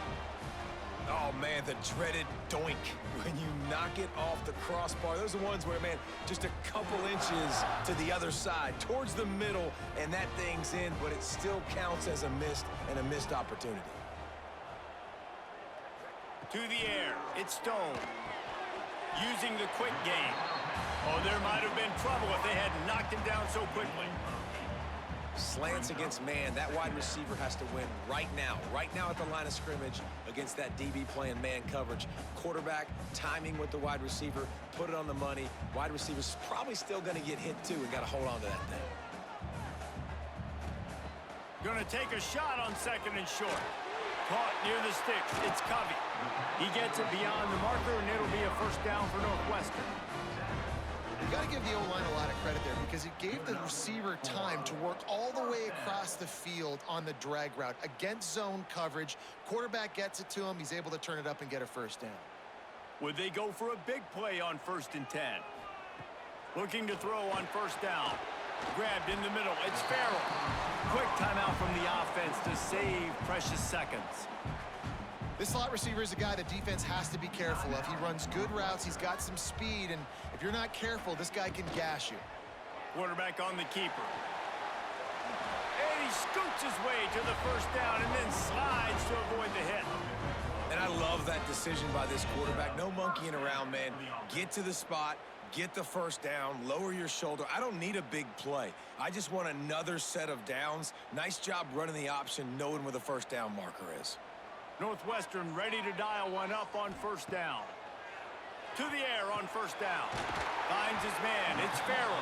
Oh, man, the dreaded doink when you knock it off the crossbar. Those are the ones where, man, just a couple inches to the other side, towards the middle, and that thing's in, but it still counts as a missed opportunity. To the air, it's Stone. Using the quick game. Oh, there might have been trouble if they had knocked him down so quickly. Slants against man. That wide receiver has to win right now at the line of scrimmage against that DB playing man coverage. Quarterback, timing with the wide receiver, put it on the money. Wide receiver's probably still going to get hit too and got to hold on to that thing. Going to take a shot on 2nd and short. Caught near the sticks. It's Covey. He gets it beyond the marker, and it'll be a 1st down for Northwestern. You got to give the O-line a lot of credit there because it gave the receiver time to work all the way across the field on the drag route against zone coverage. Quarterback gets it to him. He's able to turn it up and get a 1st down. Would they go for a big play on 1st and 10? Looking to throw on 1st down. Grabbed in the middle. It's Farrell. Quick timeout from the offense to save precious seconds. This slot receiver is a guy the defense has to be careful of. He runs good routes. He's got some speed, and if you're not careful, this guy can gash you. Quarterback on the keeper. And he scoots his way to the 1st down and then slides to avoid the hit. And I love that decision by this quarterback. No monkeying around, man. Get to the spot, get the 1st down, lower your shoulder. I don't need a big play. I just want another set of downs. Nice job running the option, knowing where the 1st down marker is. Northwestern ready to dial one up on 1st down. To the air on 1st down. Finds his man. It's Farrell.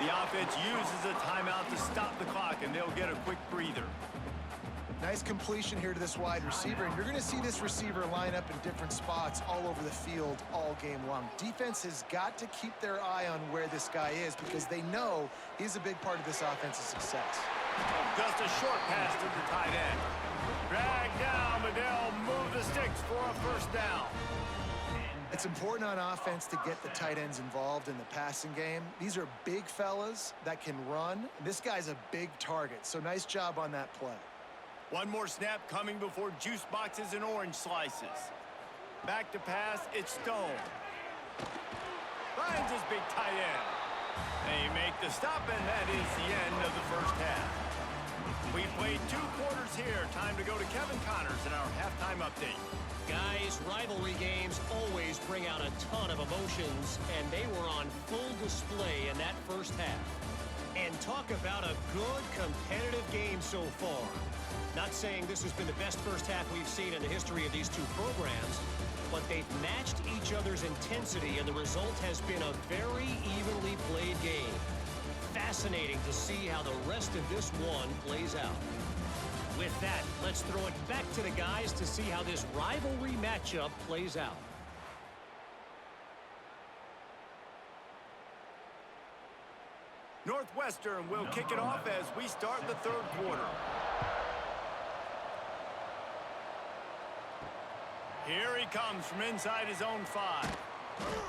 The offense uses a timeout to stop the clock, and they'll get a quick breather. Nice completion here to this wide receiver, and you're going to see this receiver line up in different spots all over the field all game long. Defense has got to keep their eye on where this guy is because they know he's a big part of this offense's success. Just a short pass to the tight end. Drag down, but they'll move the sticks for a 1st down. It's important on offense to get the tight ends involved in the passing game. These are big fellas that can run. This guy's a big target, so nice job on that play. One more snap coming before juice boxes and orange slices. Back to pass, it's Stone. Finds his big tight end. They make the stop, and that is the end of the 1st half. We've played 2 quarters here. Time to go to Kevin Connors in our halftime update. Guys, rivalry games always bring out a ton of emotions, and they were on full display in that 1st half. And talk about a good competitive game so far. Not saying this has been the best 1st half we've seen in the history of these 2 programs, but they've matched each other's intensity, and the result has been a very evenly played game. Fascinating to see how the rest of this one plays out. With that, let's throw it back to the guys to see how this rivalry matchup plays out. Northwestern will kick it off as we start the third quarter. Here he comes from inside his own 5.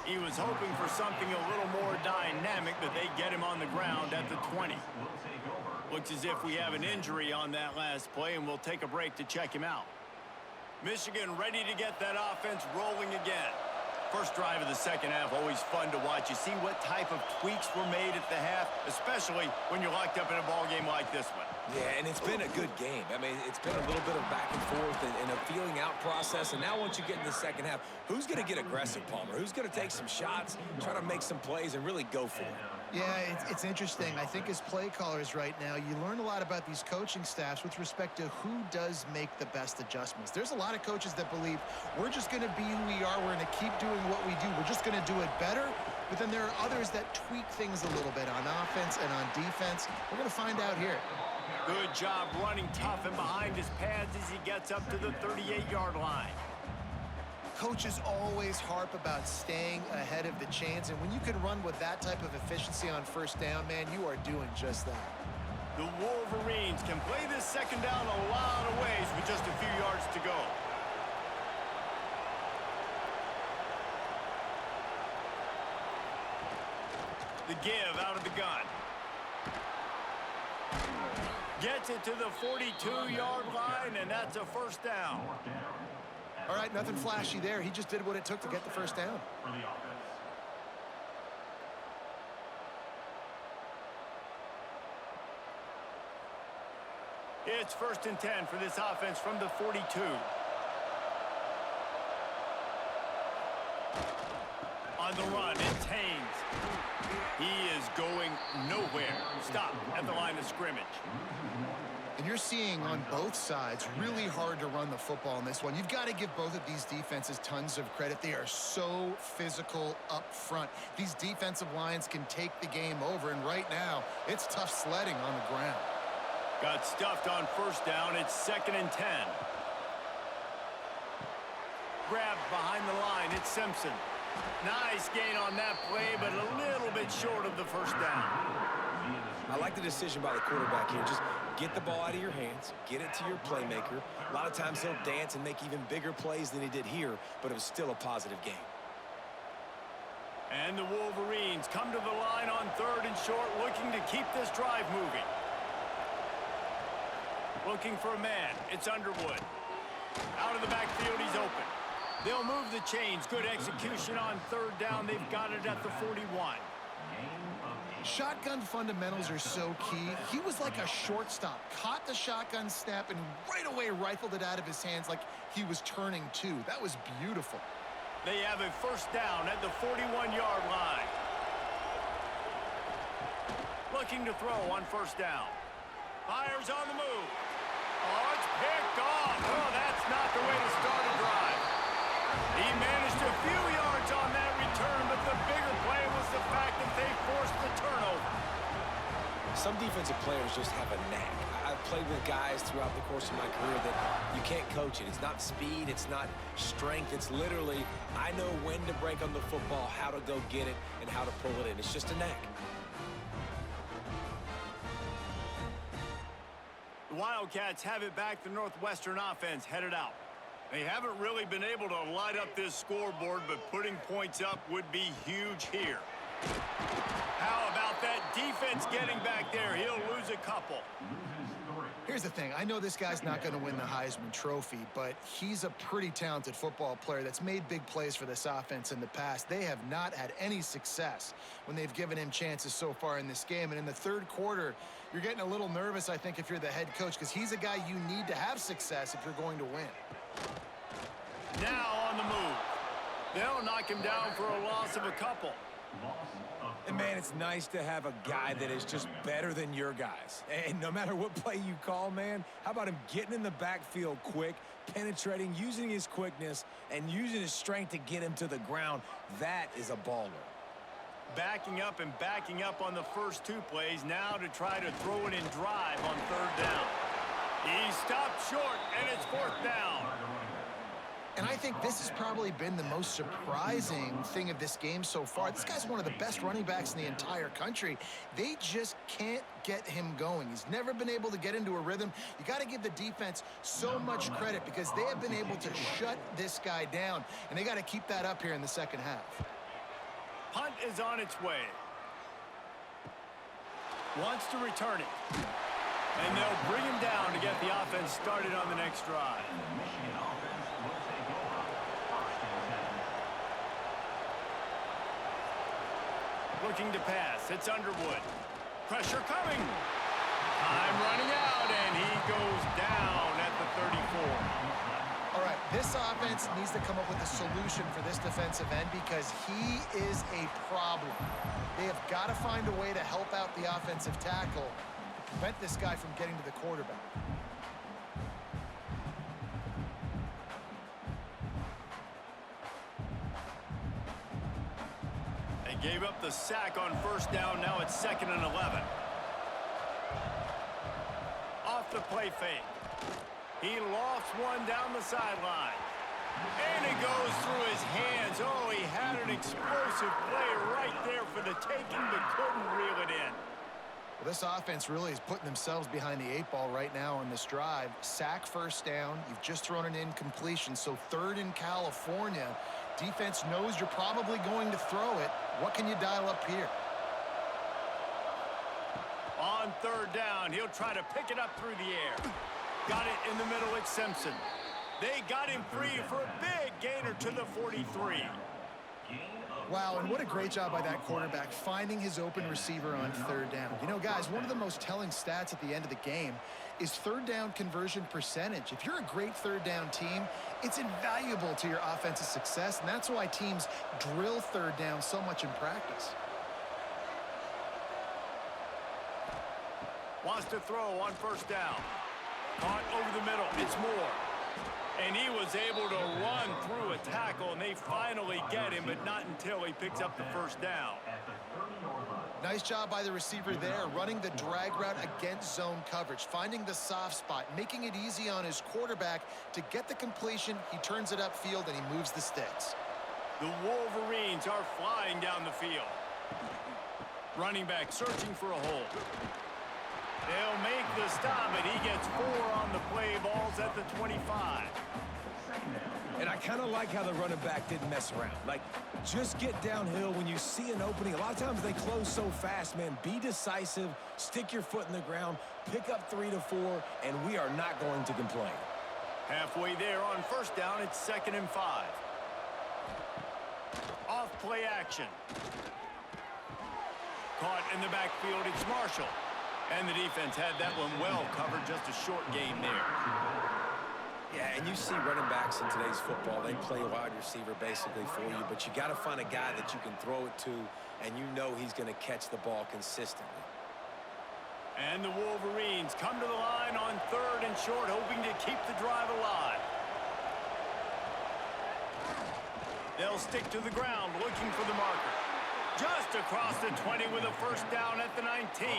He was hoping for something a little more dynamic, but they get him on the ground at the 20. Looks as if we have an injury on that last play, and we'll take a break to check him out. Michigan ready to get that offense rolling again. First drive of the second half, always fun to watch. You see what type of tweaks were made at the half, especially when you're locked up in a ball game like this one. Yeah, and it's been a good game. I mean, it's been a little bit of back and forth and a feeling out process. And now once you get in the second half, who's going to get aggressive, Palmer? Who's going to take some shots, try to make some plays, and really go for it? Yeah, it's interesting. I think as play callers right now, you learn a lot about these coaching staffs with respect to who does make the best adjustments. There's a lot of coaches that believe we're just going to be who we are. We're going to keep doing what we do. We're just going to do it better. But then there are others that tweak things a little bit on offense and on defense. We're going to find out here. Good job running tough and behind his pads as he gets up to the 38-yard line. Coaches always harp about staying ahead of the chains, and when you can run with that type of efficiency on first down, man, you are doing just that. The Wolverines can play this second down a lot of ways with just a few yards to go. The give out of the gun. Gets it to the 42-yard line, and that's a first down. All right, nothing flashy there. He just did what it took to get the first down. It's 1st and 10 for this offense from the 42. On the run, it's Haynes. He is going nowhere. Stop at the line of scrimmage. And you're seeing on both sides really hard to run the football in this one. You've got to give both of these defenses tons of credit. They are so physical up front. These defensive lines can take the game over, and right now it's tough sledding on the ground. Got stuffed on first down. It's 2nd and 10. Grabbed behind the line. It's Simpson. Nice gain on that play, but a little bit short of the first down. I like the decision by the quarterback here. Just get the ball out of your hands, get it to your playmaker. A lot of times he'll dance and make even bigger plays than he did here, but it was still a positive game. And the Wolverines come to the line on 3rd and short, looking to keep this drive moving. Looking for a man. It's Underwood. Out of the backfield, he's open. They'll move the chains. Good execution on 3rd down. They've got it at the 41. Shotgun fundamentals are so key. He was like a shortstop. Caught the shotgun snap and right away rifled it out of his hands like he was turning two. That was beautiful. They have a first down at the 41-yard line. Looking to throw on first down. Fires on the move. Oh, it's picked off. Oh, that's not the way to start a drive. He managed a few yards on that return, but the bigger play was the fact that they forced the turnover. Some defensive players just have a knack. I've played with guys throughout the course of my career that you can't coach it. It's not speed, it's not strength. It's literally, I know when to break on the football, how to go get it, and how to pull it in. It's just a knack. The Wildcats have it back. The Northwestern offense headed out. They haven't really been able to light up this scoreboard, but putting points up would be huge here. How about that defense getting back there? He'll lose a couple. Here's the thing. I know this guy's not going to win the Heisman Trophy, but he's a pretty talented football player that's made big plays for this offense in the past. They have not had any success when they've given him chances so far in this game. And in the third quarter, you're getting a little nervous, I think, if you're the head coach, because he's a guy you need to have success if you're going to win. Now on the move. They'll knock him down for a loss of a couple. And, man, it's nice to have a guy that is just better than your guys. And no matter what play you call, man, how about him getting in the backfield quick, penetrating, using his quickness, and using his strength to get him to the ground? That is a baller. Backing up and backing up on the first two plays, now to try to throw it in drive on 3rd down. He stopped short, and it's 4th down. And I think this has probably been the most surprising thing of this game so far. This guy's one of the best running backs in the entire country. They just can't get him going. He's never been able to get into a rhythm. You got to give the defense so much credit because they have been able to shut this guy down, and they got to keep that up here in the second half. Punt is on its way. Wants to return it. And they'll bring him down to get the offense started on the next drive. Looking to pass. It's Underwood. Pressure coming. Time running out, and he goes down at the 34. All right, this offense needs to come up with a solution for this defensive end because he is a problem. They have got to find a way to help out the offensive tackle to prevent this guy from getting to the quarterback. They gave up the sack on first down. Now it's 2nd and 11. Off the play fake. He lofts one down the sideline. And it goes through his hands. Oh, he had an explosive play right there for the taking, but couldn't reel it in. Well, this offense really is putting themselves behind the 8 ball right now on this drive. Sack first down. You've just thrown an incompletion, so 3rd in California. Defense knows you're probably going to throw it. What can you dial up here? On 3rd down, he'll try to pick it up through the air. Got it in the middle. It's Simpson. They got him free for a big gainer to the 43. Wow, and what a great job by that quarterback finding his open receiver on 3rd down. You know, guys, one of the most telling stats at the end of the game is 3rd down conversion percentage. If you're a great 3rd down team, it's invaluable to your offensive success, and that's why teams drill 3rd down so much in practice. Wants to throw on first down. Caught over the middle. It's Moore. And he was able to run through a tackle, and they finally get him, but not until he picks up the first down. Nice job by the receiver there, running the drag route against zone coverage, finding the soft spot, making it easy on his quarterback to get the completion. He turns it upfield, and he moves the sticks. The Wolverines are flying down the field. Running back searching for a hole. They'll make the stop, but he gets 4 on the play. Ball's at the 25. And I kind of like how the running back didn't mess around. Like, just get downhill when you see an opening. A lot of times they close so fast, man. Be decisive, stick your foot in the ground, pick up 3 to 4, and we are not going to complain. Halfway there on first down, it's 2nd and 5. Off play action. Caught in the backfield, it's Marshall. And the defense had that one well covered, just a short game there. Yeah, and you see running backs in today's football, they play wide receiver basically for you, but you got to find a guy that you can throw it to, and you know he's going to catch the ball consistently. And the Wolverines come to the line on 3rd and short, hoping to keep the drive alive. They'll stick to the ground, looking for the marker. Just across the 20 with a first down at the 19.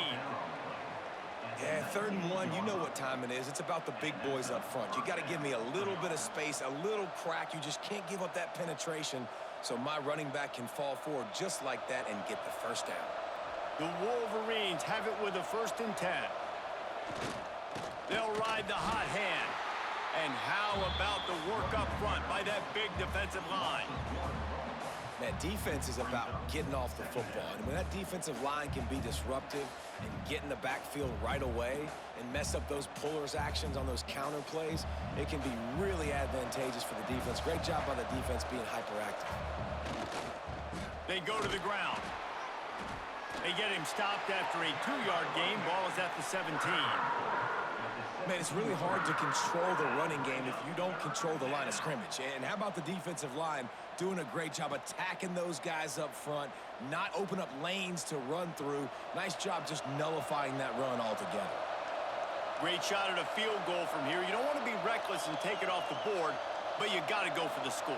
Yeah, 3rd and 1, you know what time it is. It's about the big boys up front. You got to give me a little bit of space, a little crack. You just can't give up that penetration so my running back can fall forward just like that and get the first down. The Wolverines have it with a 1st and 10. They'll ride the hot hand. And how about the work up front by that big defensive line? Man, defense is about getting off the football. And when that defensive line can be disruptive and get in the backfield right away and mess up those pullers actions on those counter plays, it can be really advantageous for the defense. Great job by the defense being hyperactive. They go to the ground. They get him stopped after a 2-yard gain. Ball is at the 17. Man, it's really hard to control the running game if you don't control the line of scrimmage. And how about the defensive line doing a great job attacking those guys up front, not open up lanes to run through. Nice job just nullifying that run altogether. Great shot at a field goal from here. You don't want to be reckless and take it off the board, but you got to go for the score.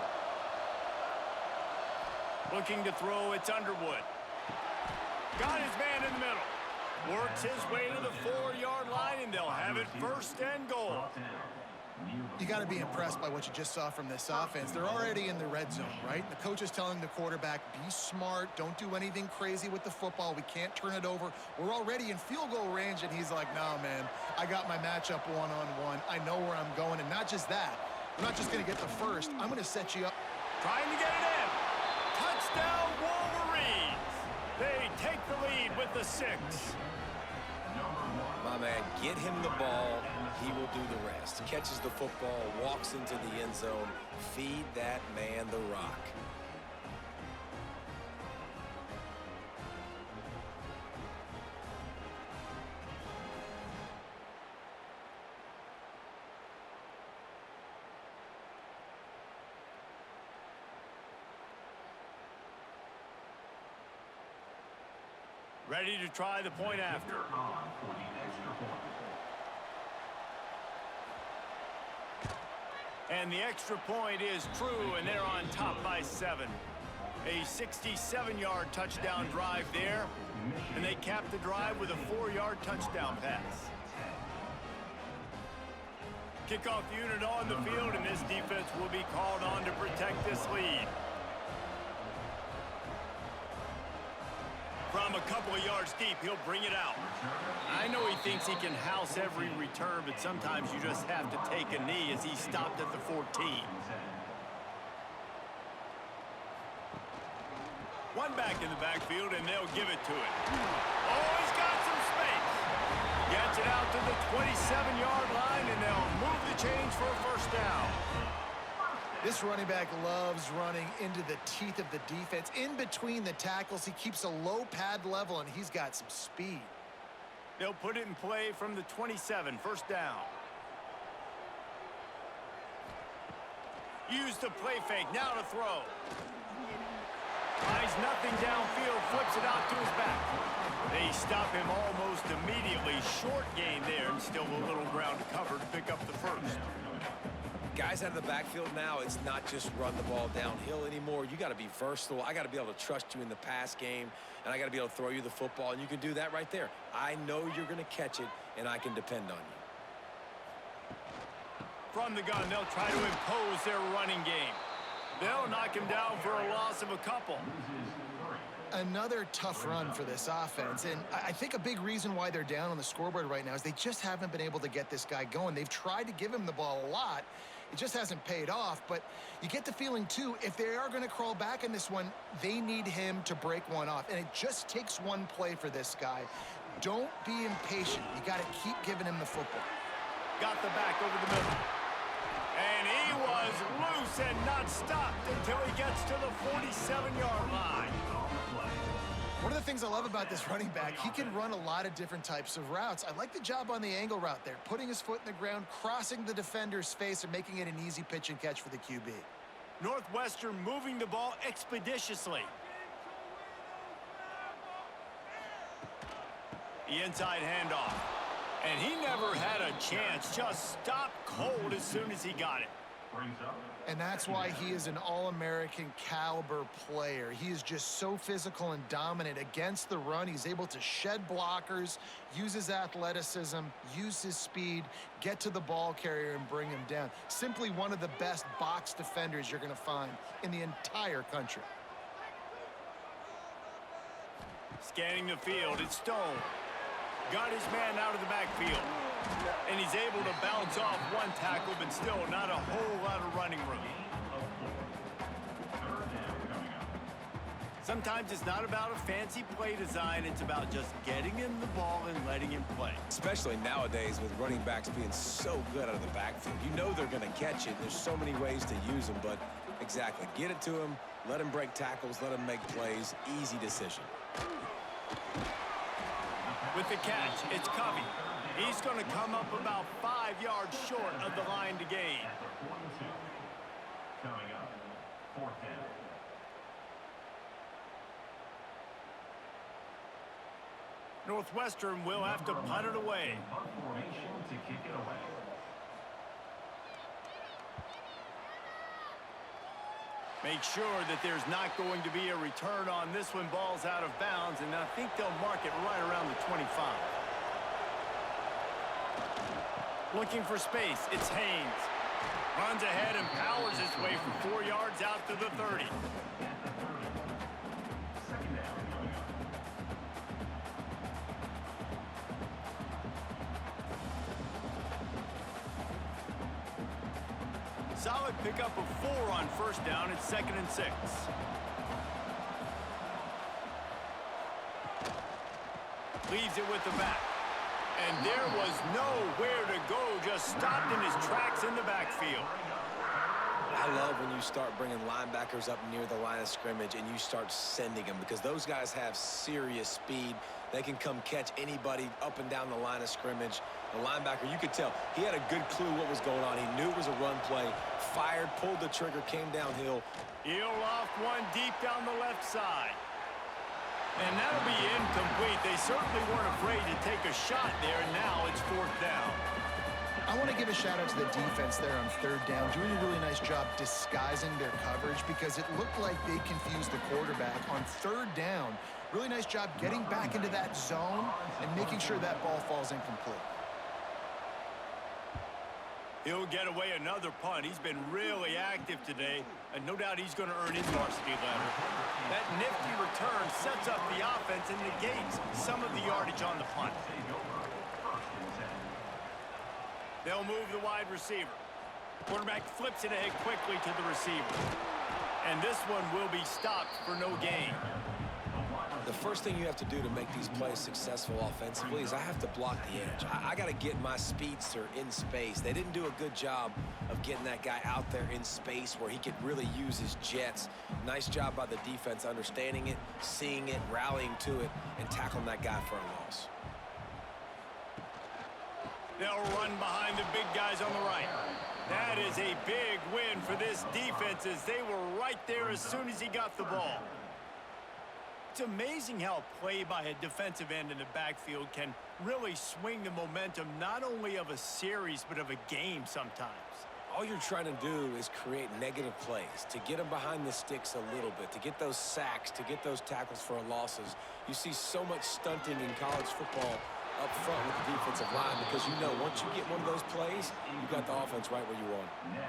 Looking to throw, it's Underwood. Got his man in the middle. Works his way to the 4-yard line, and they'll have it 1st and goal. You got to be impressed by what you just saw from this offense. They're already in the red zone, right? The coach is telling the quarterback, be smart, don't do anything crazy with the football. We can't turn it over. We're already in field goal range, and he's like, nah, man, I got my matchup one-on-one. I know where I'm going, and not just that. I'm not just going to get the first. I'm going to set you up. Trying to get it in. Touchdown, Wolverines. They take the lead with the 6. My man, get him the ball. He will do the rest. Catches the football, walks into the end zone. Feed that man the rock. Ready to try the point after. And the extra point is true, and they're on top by 7. A 67-yard touchdown drive there, and they cap the drive with a 4-yard touchdown pass. Kickoff unit on the field, and this defense will be called on to protect this lead. From a couple of yards deep, he'll bring it out. I know he thinks he can house every return, but sometimes you just have to take a knee as he stopped at the 14. One back in the backfield, and they'll give it to it. Oh, he's got some space. Gets it out to the 27-yard line, and they'll move the chains for a first down. This running back loves running into the teeth of the defense. In between the tackles, he keeps a low pad level, and he's got some speed. They'll put it in play from the 27, first down. Use the play fake, now to throw. Finds nothing downfield, flips it out to his back. They stop him almost immediately. Short gain there, and still a little ground to cover to pick up the first. Guys out of the backfield now, it's not just run the ball downhill anymore. You got to be versatile. I got to be able to trust you in the pass game, and I got to be able to throw you the football, and you can do that right there. I know you're going to catch it, and I can depend on you. From the gun, they'll try to impose their running game. They'll knock him down for a loss of a couple. Another tough run for this offense, and I think a big reason why they're down on the scoreboard right now is they just haven't been able to get this guy going. They've tried to give him the ball a lot. It just hasn't paid off, but you get the feeling, too, if they are going to crawl back in this one, they need him to break one off, and it just takes one play for this guy. Don't be impatient. You got to keep giving him the football. Got the back over the middle. And he was loose and not stopped until he gets to the 47-yard line. One of the things I love about this running back, he can run a lot of different types of routes. I like the job on the angle route there, putting his foot in the ground, crossing the defender's face, and making it an easy pitch and catch for the QB. Northwestern moving the ball expeditiously. The inside handoff. And he never had a chance, just stopped cold as soon as he got it. And that's why he is an All-American caliber player. He is just so physical and dominant against the run. He's able to shed blockers, use his athleticism, use his speed, get to the ball carrier and bring him down. Simply one of the best box defenders you're going to find in the entire country. Scanning the field, it's Stone. Got his man out of the backfield. And he's able to bounce off one tackle, but still not a whole lot of running room. Sometimes it's not about a fancy play design. It's about just getting him the ball and letting him play. Especially nowadays with running backs being so good out of the backfield. You know they're going to catch it. There's so many ways to use them, but exactly. Get it to him, let him break tackles, let him make plays. Easy decision. With the catch, it's Covey. He's going to come up about 5 yards short of the line to gain. Coming up, fourth down. Northwestern will have to punt it away. Punt formation to kick it away. Make sure that there's not going to be a return on this one. Ball's out of bounds, and I think they'll mark it right around the 25. Looking for space. It's Haynes. Runs ahead and powers his way for 4 yards out to the 30. Solid pickup of 4 on first down. It's 2nd and 6. Leaves it with the back. And there was nowhere to go. Just stopped in his tracks in the backfield. I love when you start bringing linebackers up near the line of scrimmage and you start sending them, because those guys have serious speed. They can come catch anybody up and down the line of scrimmage. The linebacker, you could tell, he had a good clue what was going on. He knew it was a run play, fired, pulled the trigger, came downhill. He'll loft one deep down the left side. And that'll be incomplete. They certainly weren't afraid to take a shot there, and now it's 4th down. I want to give a shout out to the defense there on 3rd down, doing a really nice job disguising their coverage, because it looked like they confused the quarterback on 3rd down. Really nice job getting back into that zone and making sure that ball falls incomplete. He'll get away another punt. He's been really active today, and no doubt he's going to earn his varsity letter. That nifty return sets up the offense and negates some of the yardage on the punt. They'll move the wide receiver. Quarterback flips it ahead quickly to the receiver. And this one will be stopped for no gain. The first thing you have to do to make these plays successful offensively is I have to block the edge. I got to get my speedster in space. They didn't do a good job of getting that guy out there in space where he could really use his jets. Nice job by the defense understanding it, seeing it, rallying to it, and tackling that guy for a loss. They'll run behind the big guys on the right. That is a big win for this defense, as they were right there as soon as he got the ball. It's amazing how a play by a defensive end in the backfield can really swing the momentum not only of a series but of a game sometimes. All you're trying to do is create negative plays, to get them behind the sticks a little bit, to get those sacks, to get those tackles for losses. You see so much stunting in college football up front with the defensive line, because you know once you get one of those plays, you got the offense right where you want it.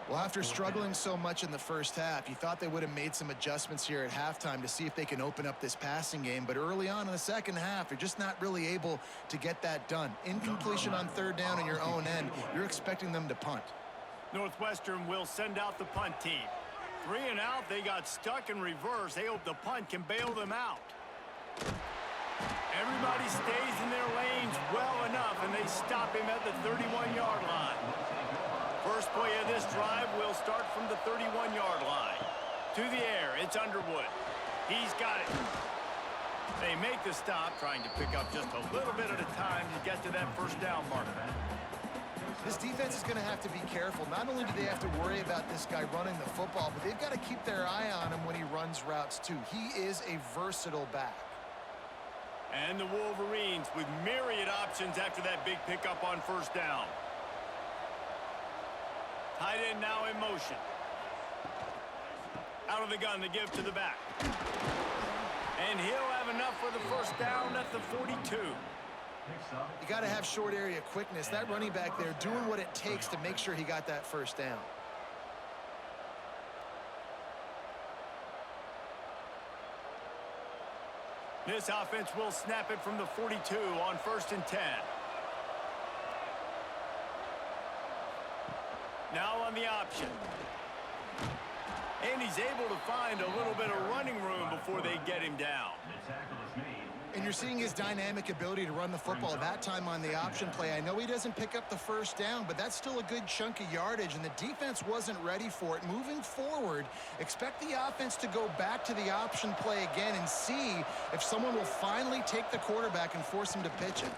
Well, after struggling so much in the first half, you thought they would have made some adjustments here at halftime to see if they can open up this passing game. But early on in the second half, they're just not really able to get that done. Incompletion on 3rd down in your own end, you're expecting them to punt. Northwestern will send out the punt team. 3 and out, they got stuck in reverse. They hope the punt can bail them out. Everybody stays in their lanes well enough, and they stop him at the 31-yard line. First play of this drive will start from the 31-yard line. To the air, it's Underwood. He's got it. They make the stop, trying to pick up just a little bit at a time to get to that first down marker. This defense is going to have to be careful. Not only do they have to worry about this guy running the football, but they've got to keep their eye on him when he runs routes too. He is a versatile back. And the Wolverines with myriad options after that big pickup on first down. Tight end now in motion. Out of the gun to give to the back. And he'll have enough for the first down at the 42. You got to have short area quickness. That running back there doing what it takes to make sure he got that first down. This offense will snap it from the 42 on 1st and 10. Now on the option. And he's able to find a little bit of running room before they get him down. And you're seeing his dynamic ability to run the football that time on the option play. I know he doesn't pick up the first down, but that's still a good chunk of yardage, and the defense wasn't ready for it. Moving forward, expect the offense to go back to the option play again and see if someone will finally take the quarterback and force him to pitch it.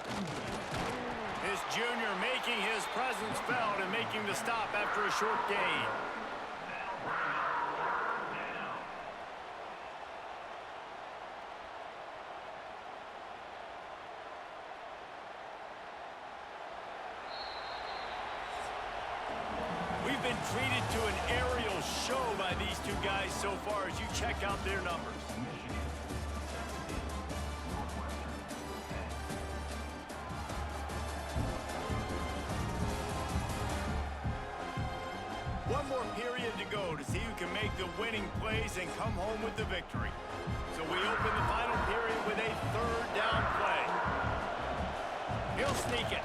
This junior making his presence felt and making the stop after a short gain. We've been treated to an aerial show by these two guys so far as you check out their numbers. see who can make the winning plays and come home with the victory. So we open the final period with a third down play. He'll sneak it.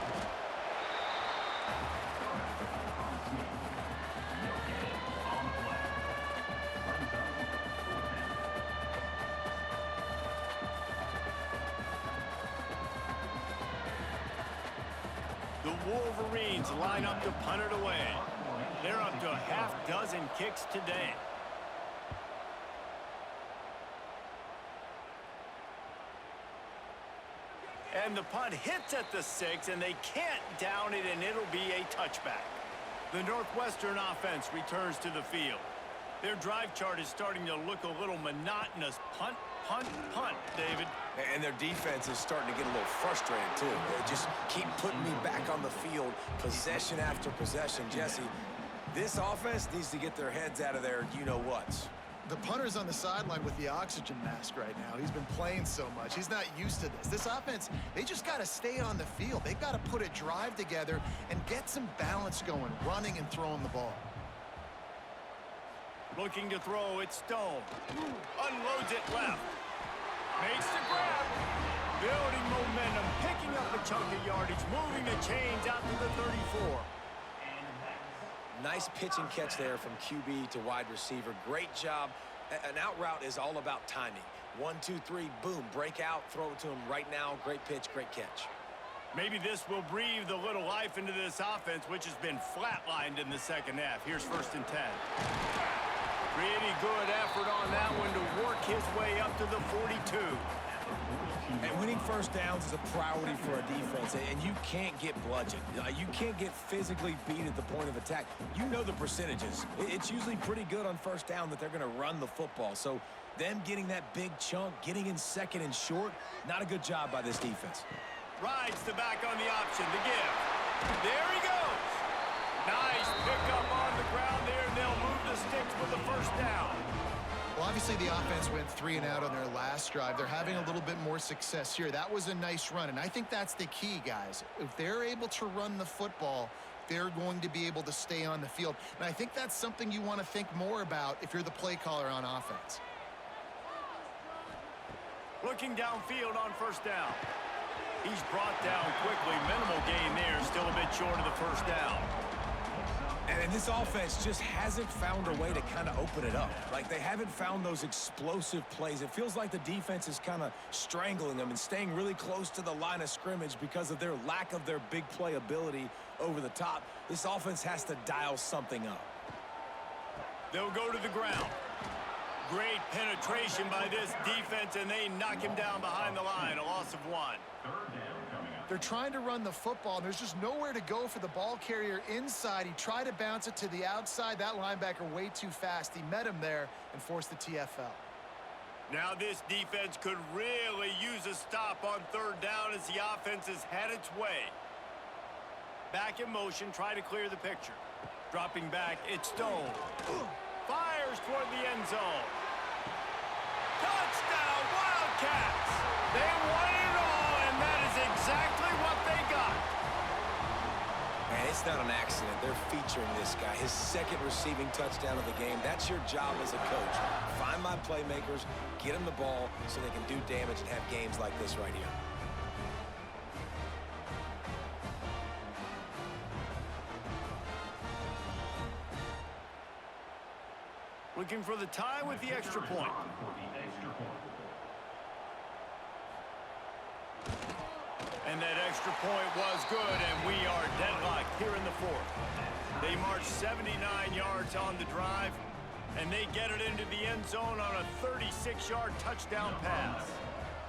The Wolverines line up to punt it away. They're up to a half-dozen kicks today. And the punt hits at the 6, and they can't down it, and it'll be a touchback. The Northwestern offense returns to the field. Their drive chart is starting to look a little monotonous. Punt, punt, punt, David. And their defense is starting to get a little frustrated, too. They just keep putting me back on the field, possession after possession. Jesse, this offense needs to get their heads out of their you-know-whats. The punter's on the sideline with the oxygen mask right now. He's been playing so much. He's not used to this. This offense, they just got to stay on the field. They've got to put a drive together and get some balance going, running and throwing the ball. Looking to throw, it's Stone. Unloads it left. Makes the grab. Building momentum, picking up a chunk of yardage, moving the chains out to the 34. Nice pitch and catch there from QB to wide receiver. Great job. An out route is all about timing. 1, 2, 3, boom, break out, throw it to him right now. Great pitch, great catch. Maybe this will breathe a little life into this offense, which has been flatlined in the second half. Here's 1st and 10. Pretty good effort on that one to work his way up to the 42. And winning first downs is a priority for a defense, and you can't get bludgeoned. You can't get physically beat at the point of attack. You know the percentages. It's usually pretty good on first down that they're going to run the football. So them getting that big chunk, getting in second and short, not a good job by this defense. Rides the back on the option, the give. There he goes. Nice pickup on the ground there, and they'll move the sticks with the first down. Well, obviously the offense went 3 and out on their last drive. They're having a little bit more success here. That was a nice run, and I think that's the key, guys. If they're able to run the football, they're going to be able to stay on the field. And I think that's something you want to think more about if you're the play caller on offense. Looking downfield on first down. He's brought down quickly. Minimal gain there, still a bit short of the first down. And this offense just hasn't found a way to kind of open it up. Like, they haven't found those explosive plays. It feels like the defense is kind of strangling them and staying really close to the line of scrimmage because of their lack of their big play ability over the top. This offense has to dial something up. They'll go to the ground. Great penetration by this defense, and they knock him down behind the line. A loss of 1. They're trying to run the football, and there's just nowhere to go for the ball carrier inside. He tried to bounce it to the outside. That linebacker way too fast. He met him there and forced the TFL. Now this defense could really use a stop on third down as the offense has had its way. Back in motion, try to clear the picture. Dropping back, it's Stone. Fires toward the end zone. Touchdown, Wildcats! They won it all, and that is exactly what they got. Man, it's not an accident. They're featuring this guy. His 2nd receiving touchdown of the game. That's your job as a coach. Find my playmakers, get them the ball so they can do damage and have games like this right here. Looking for the tie with the extra point. And that extra point was good, and we are deadlocked here in the 4th. They march 79 yards on the drive, and they get it into the end zone on a 36-yard touchdown pass.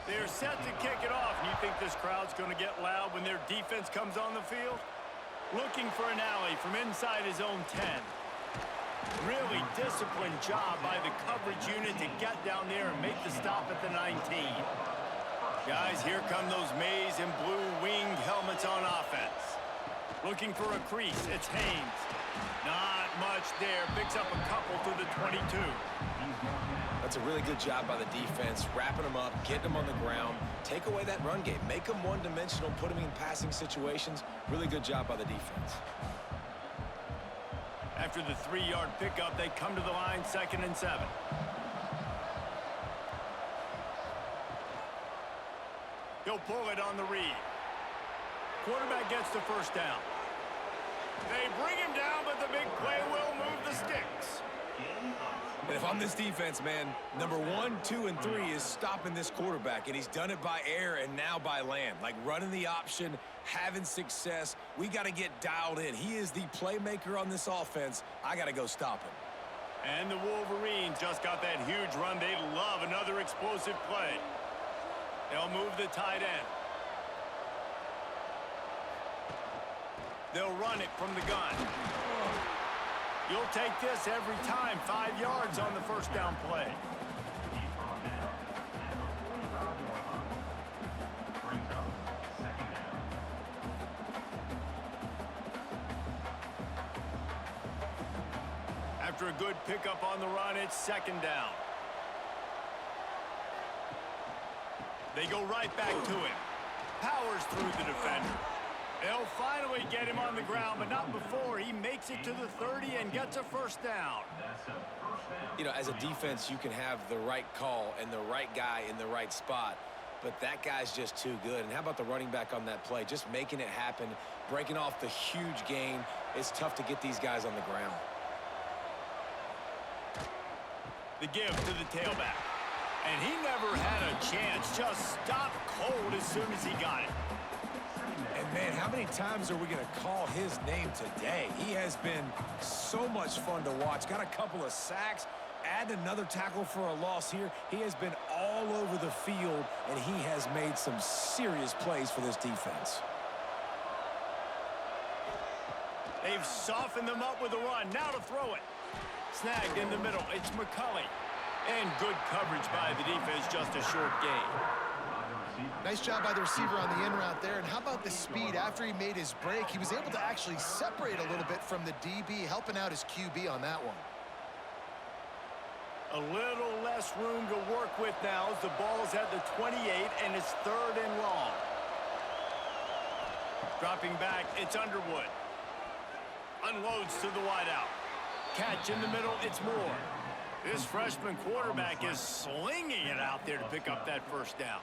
They're set to kick it off, and you think this crowd's going to get loud when their defense comes on the field? Looking for an alley from inside his own 10. Really disciplined job by the coverage unit to get down there and make the stop at the 19. Guys, here come those maize and blue winged helmets on offense. Looking for a crease, it's Haynes. Not much there, picks up a couple to the 22. That's a really good job by the defense, wrapping them up, getting them on the ground, take away that run game, make them one-dimensional, put them in passing situations. Really good job by the defense. After the 3-yard pickup, they come to the line, 2nd and 7. He'll pull it on the read. Quarterback gets the first down. They bring him down, but the big play will move the sticks. And if I'm this defense, man, number 1, 2, and 3 is stopping this quarterback, and he's done it by air and now by land. Like running the option, having success. We got to get dialed in. He is the playmaker on this offense. I got to go stop him. And the Wolverines just got that huge run. They love another explosive play. They'll move the tight end. They'll run it from the gun. You'll take this every time. 5 yards on the first down play. After a good pickup on the run, it's 2nd down. They go right back to him. Powers through the defender. They'll finally get him on the ground, but not before he makes it to the 30 and gets a first down. You know, as a defense, you can have the right call and the right guy in the right spot, but that guy's just too good. And how about the running back on that play? Just making it happen, breaking off the huge gain. It's tough to get these guys on the ground. The give to the tailback. And he never had a chance. Just stopped cold as soon as he got it. And, man, how many times are we going to call his name today? He has been so much fun to watch. Got a couple of sacks. Add another tackle for a loss here. He has been all over the field, and he has made some serious plays for this defense. They've softened them up with a run. Now to throw it. Snagged in the middle. It's McCulley. And good coverage by the defense. Just a short gain. Nice job by the receiver on the in route there. And how about the speed? After he made his break, he was able to actually separate a little bit from the DB, helping out his QB on that one. A little less room to work with now as the ball's at the 28 and it's 3rd and long. Dropping back, it's Underwood. Unloads to the wideout. Catch in the middle, it's Moore. This freshman quarterback is slinging it out there to pick up that first down.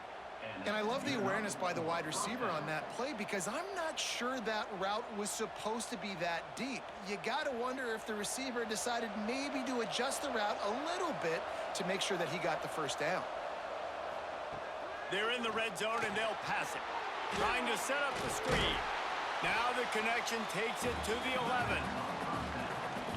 And I love the awareness by the wide receiver on that play because I'm not sure that route was supposed to be that deep. You got to wonder if the receiver decided maybe to adjust the route a little bit to make sure that he got the first down. They're in the red zone and they'll pass it. Trying to set up the screen. Now the connection takes it to the 11.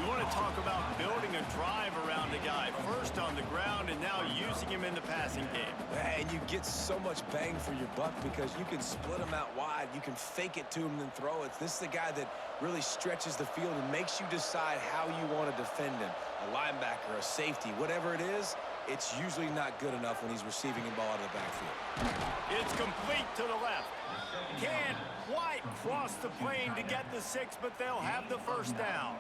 You want to talk about building a drive around a guy. First on the ground and now using him in the passing game. And you get so much bang for your buck because you can split him out wide. You can fake it to him and then throw it. This is the guy that really stretches the field and makes you decide how you want to defend him. A linebacker, a safety, whatever it is, it's usually not good enough when he's receiving the ball out of the backfield. It's complete to the left. Can't quite cross the plane to get the 6, but they'll have the first down.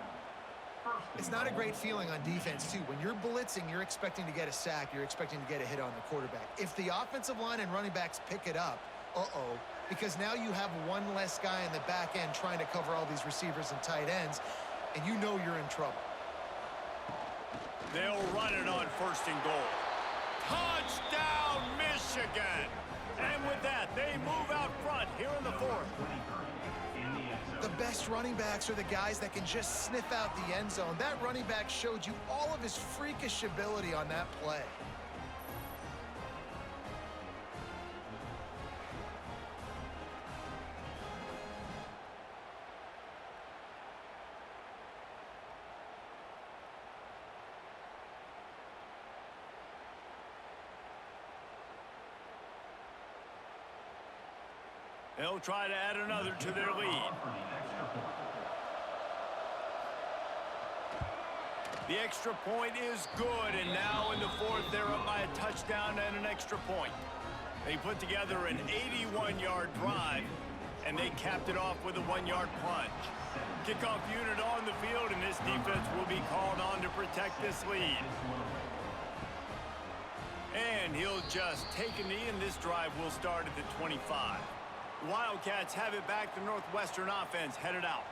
It's not a great feeling on defense, too. When you're blitzing, you're expecting to get a sack. You're expecting to get a hit on the quarterback. If the offensive line and running backs pick it up, because now you have one less guy in the back end trying to cover all these receivers and tight ends, and you know you're in trouble. They'll run it on 1st and goal. Touchdown, Michigan! And with that, they move out front here in the 4th. The best running backs are the guys that can just sniff out the end zone. That running back showed you all of his freakish ability on that play. They'll try to add another to their lead. The extra point is good, and now in the 4th, they're up by a touchdown and an extra point. They put together an 81-yard drive, and they capped it off with a 1-yard plunge. Kickoff unit on the field, and this defense will be called on to protect this lead. And he'll just take a knee, and this drive will start at the 25. The Wildcats have it back. The Northwestern offense headed out.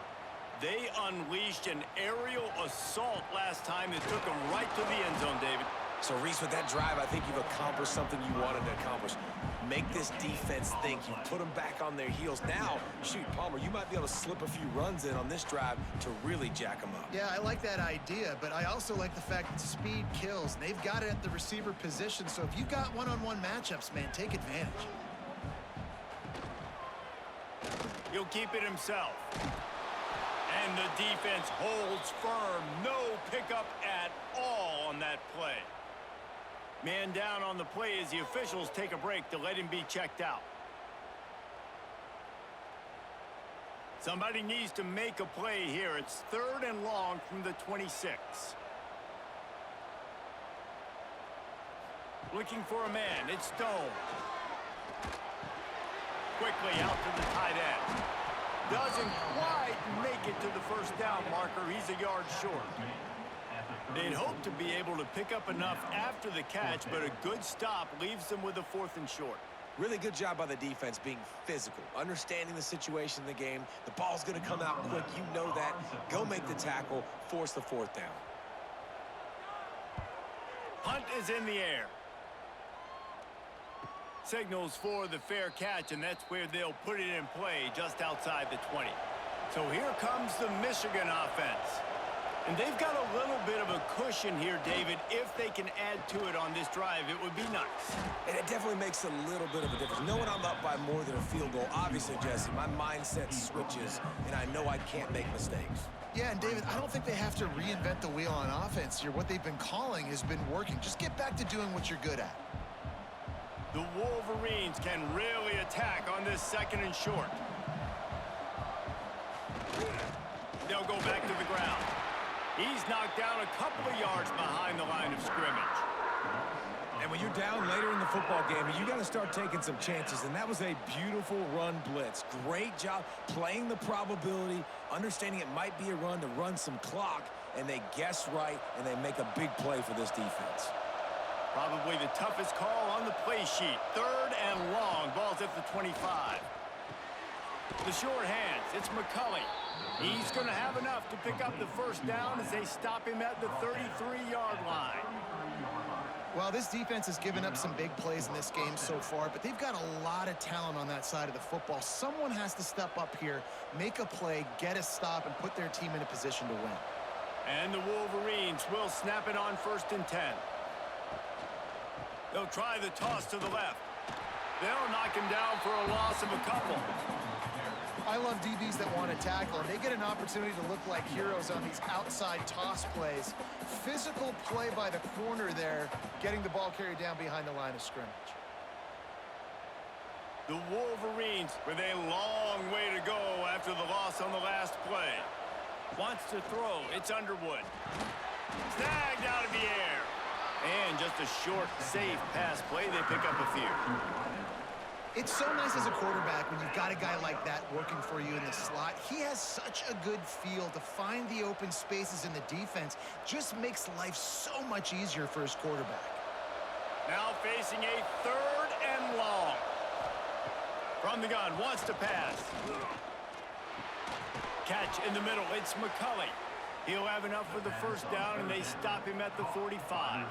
They unleashed an aerial assault last time that took them right to the end zone, David. So, Reese, with that drive, I think you've accomplished something you wanted to accomplish. Make this defense think. You put them back on their heels. Now, shoot, Palmer, you might be able to slip a few runs in on this drive to really jack them up. Yeah, I like that idea, but I also like the fact that speed kills. And they've got it at the receiver position, so if you've got one-on-one matchups, man, take advantage. He'll keep it himself. And the defense holds firm. No pickup at all on that play. Man down on the play as the officials take a break to let him be checked out. Somebody needs to make a play here. It's 3rd and long from the 26. Looking for a man. It's Stone. Quickly out to the tight end. Doesn't quite make it to the first down marker. He's a yard short. They'd hope to be able to pick up enough after the catch, but a good stop leaves them with a 4th and short. Really good job by the defense being physical, understanding the situation in the game. The ball's going to come out quick. You know that. Go make the tackle, force the 4th down. Punt is in the air. Signals for the fair catch, and that's where they'll put it in play just outside the 20. So here comes the Michigan offense. And they've got a little bit of a cushion here, David. If they can add to it on this drive, it would be nice. And it definitely makes a little bit of a difference. Knowing I'm up by more than a field goal, obviously, Jesse, my mindset switches, and I know I can't make mistakes. Yeah, and David, I don't think they have to reinvent the wheel on offense here. What they've been calling has been working. Just get back to doing what you're good at. The Wolverines can really attack on this 2nd and short. They'll go back to the ground. He's knocked down a couple of yards behind the line of scrimmage. And when you're down later in the football game, you got to start taking some chances, and that was a beautiful run blitz. Great job playing the probability, understanding it might be a run to run some clock, and they guess right, and they make a big play for this defense. Probably the toughest call on the play sheet. 3rd and long. Ball's at the 25. The short hands. It's McCulley. He's going to have enough to pick up the first down as they stop him at the 33-yard line. Well, this defense has given up some big plays in this game so far, but they've got a lot of talent on that side of the football. Someone has to step up here, make a play, get a stop, and put their team in a position to win. And the Wolverines will snap it on 1st and 10. They'll try the toss to the left. They'll knock him down for a loss of a couple. I love DBs that want to tackle, and they get an opportunity to look like heroes on these outside toss plays. Physical play by the corner there, getting the ball carried down behind the line of scrimmage. The Wolverines with a long way to go after the loss on the last play. Wants to throw. It's Underwood. Snagged out of the air. And just a short, safe pass play. They pick up a few. It's so nice as a quarterback when you've got a guy like that working for you in the slot. He has such a good feel to find the open spaces in the defense. Just makes life so much easier for his quarterback. Now facing a 3rd and long. From the gun, wants to pass. Catch in the middle. It's McCulley. He'll have enough for the first down, and they stop him at the 45.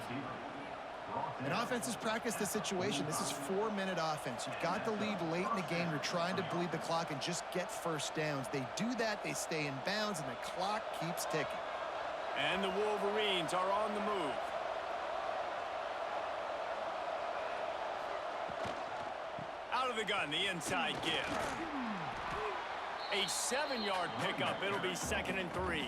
And offense has practiced the situation. This is 4-minute offense. You've got the lead late in the game. You're trying to bleed the clock and just get first downs. They do that, they stay in bounds, and the clock keeps ticking. And the Wolverines are on the move. Out of the gun, the inside give. A 7-yard pickup. It'll be 2nd and 3.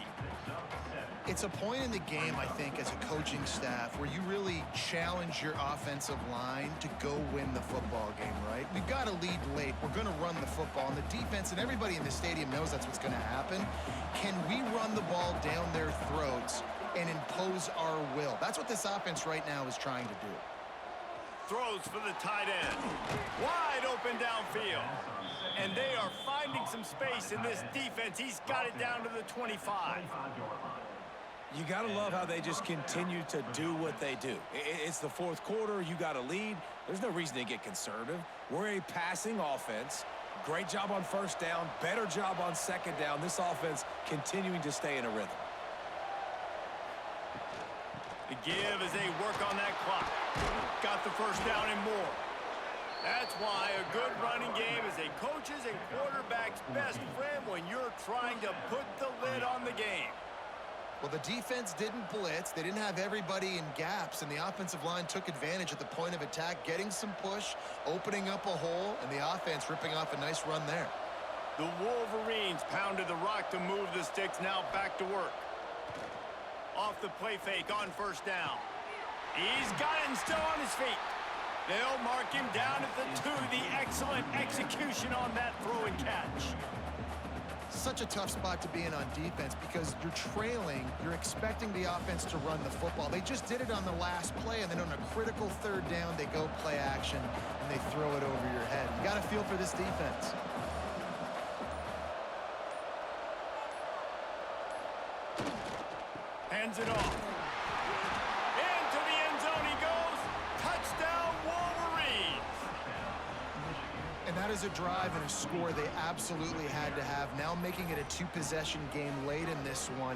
It's a point in the game, I think, as a coaching staff where you really challenge your offensive line to go win the football game, right? We've got to lead late. We're going to run the football. And the defense and everybody in the stadium knows that's what's going to happen. Can we run the ball down their throats and impose our will? That's what this offense right now is trying to do. Throws for the tight end. Wide open downfield. And they are finding some space in this defense. He's got it down to the 25. You got to love how they just continue to do what they do. It's the 4th quarter. You got to lead. There's no reason to get conservative. We're a passing offense. Great job on first down, better job on second down. This offense continuing to stay in a rhythm. The give as they work on that clock. Got the first down and more. That's why a good running game is a coach's and quarterback's best friend when you're trying to put the lid on the game. Well, the defense didn't blitz. They didn't have everybody in gaps, and the offensive line took advantage at the point of attack, getting some push, opening up a hole, and the offense ripping off a nice run there. The Wolverines pounded the rock to move the sticks, now back to work. Off the play fake on first down. He's got it and still on his feet. They'll mark him down at the 2. The excellent execution on that throw and catch. Such a tough spot to be in on defense because you're trailing. You're expecting the offense to run the football. They just did it on the last play, and then on a critical third down, they go play action, and they throw it over your head. You got to feel for this defense. Hands it off. Into the end zone he goes. Touchdown, Wolverines. And that is a drive and a score they absolutely had to have. Now making it a 2-possession game late in this one.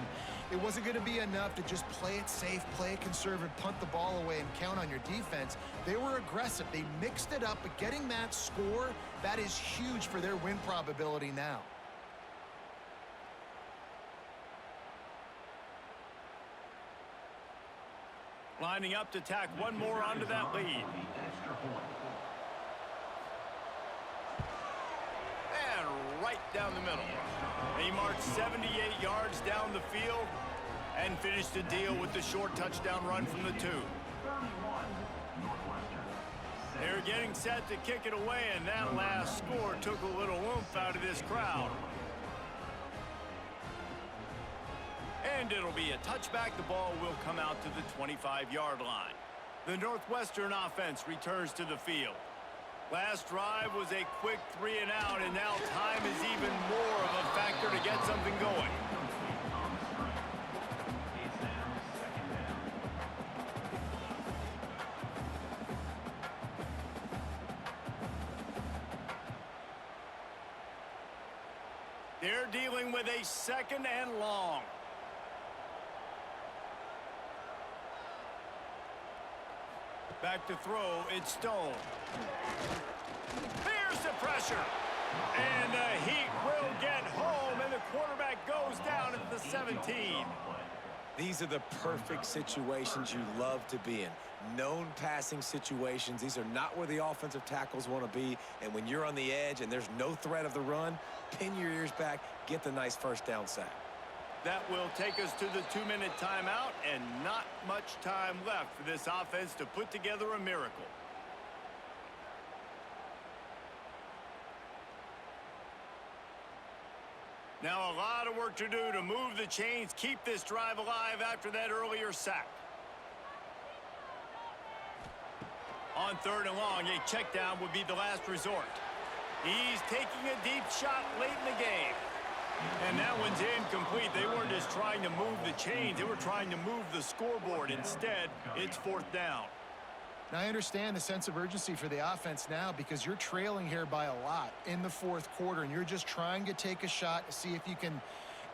It wasn't going to be enough to just play it safe, play it conservative, punt the ball away, and count on your defense. They were aggressive. They mixed it up, but getting that score, that is huge for their win probability now. Lining up to tack one more onto that lead. And right down the middle. He marched 78 yards down the field and finished the deal with the short touchdown run from the 2. They're getting set to kick it away, and that last score took a little oomph out of this crowd. And it'll be a touchback. The ball will come out to the 25-yard line. The Northwestern offense returns to the field. Last drive was a quick 3-and-out, and now time is even more of a factor to get something going. They're dealing with a 2nd and long. Back to throw, it's Stone. Here's the pressure. And the Heat will get home, and the quarterback goes down at the 17. These are the perfect situations you love to be in. Known passing situations. These are not where the offensive tackles want to be. And when you're on the edge and there's no threat of the run, pin your ears back, get the nice first down sack. That will take us to the 2-minute timeout, and not much time left for this offense to put together a miracle. Now a lot of work to do to move the chains, keep this drive alive after that earlier sack. On 3rd and long, a check down would be the last resort. He's taking a deep shot late in the game. And that one's incomplete. They weren't just trying to move the chains. They were trying to move the scoreboard. Instead, it's 4th down. Now, I understand the sense of urgency for the offense now because you're trailing here by a lot in the 4th quarter, and you're just trying to take a shot to see if you can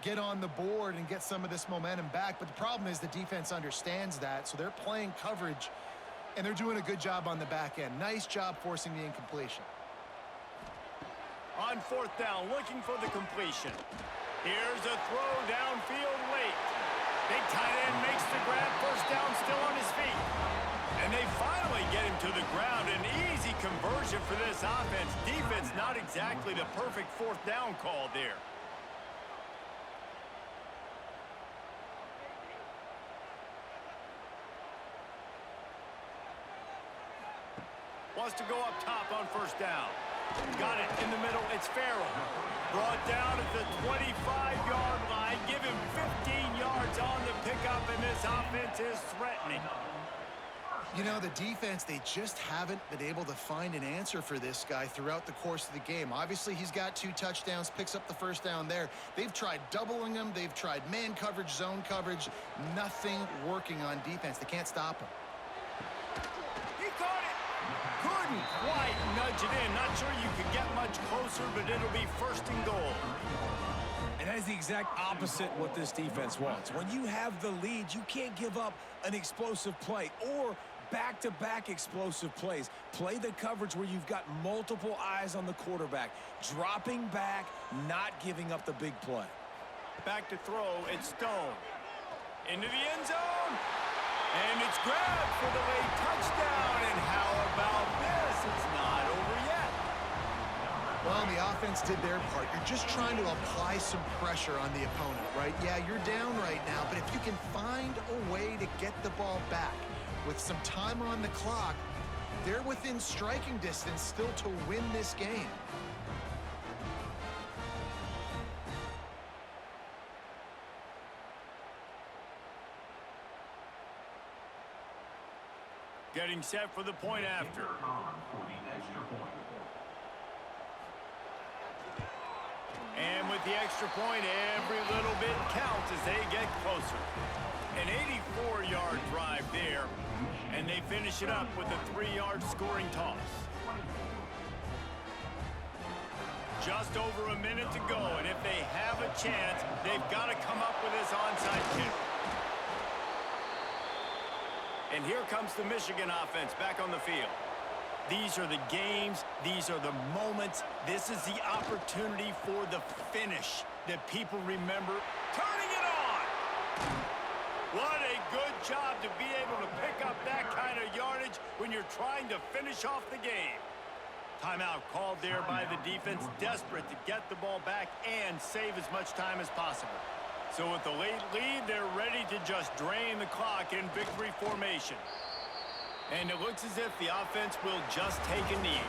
get on the board and get some of this momentum back. But the problem is the defense understands that, so they're playing coverage, and they're doing a good job on the back end. Nice job forcing the incompletion. On 4th down, looking for the completion. Here's a throw downfield late. Big tight end makes the grab. First down, still on his feet. And they finally get him to the ground. An easy conversion for this offense. Defense not exactly the perfect 4th down call there. Wants to go up top on first down. Got it in the middle. It's Farrell. Brought down at the 25-yard line. Give him 15 yards on the pickup, and this offense is threatening. You know, the defense, they just haven't been able to find an answer for this guy throughout the course of the game. Obviously, he's got 2 touchdowns, picks up the first down there. They've tried doubling him. They've tried man coverage, zone coverage. Nothing working on defense. They can't stop him. He caught it. Couldn't quite nudge it in. Not sure you could get much closer, but it'll be first and goal. And that is the exact opposite what this defense wants. When you have the lead, you can't give up an explosive play or back-to-back explosive plays. Play the coverage where you've got multiple eyes on the quarterback, dropping back, not giving up the big play. Back to throw, it's Stone. Into the end zone, and it's grabbed for the late touchdown. And how about this? It's not over yet. Well, the offense did their part. You're just trying to apply some pressure on the opponent, right? Yeah, you're down right now, but if you can find a way to get the ball back with some time on the clock, they're within striking distance still to win this game. Getting set for the point after. For the extra point. And with the extra point, every little bit counts as they get closer. An 84-yard drive there, and they finish it up with a 3-yard scoring toss. Just over a minute to go, and if they have a chance, they've got to come up with this onside kick. And here comes the Michigan offense back on the field. These are the games. These are the moments. This is the opportunity for the finish that people remember. Turning it on! What a good job to be able to pick up that kind of yardage when you're trying to finish off the game. Timeout called there by the defense, desperate to get the ball back and save as much time as possible. So with the late lead, they're ready to just drain the clock in victory formation. And it looks as if the offense will just take a knee.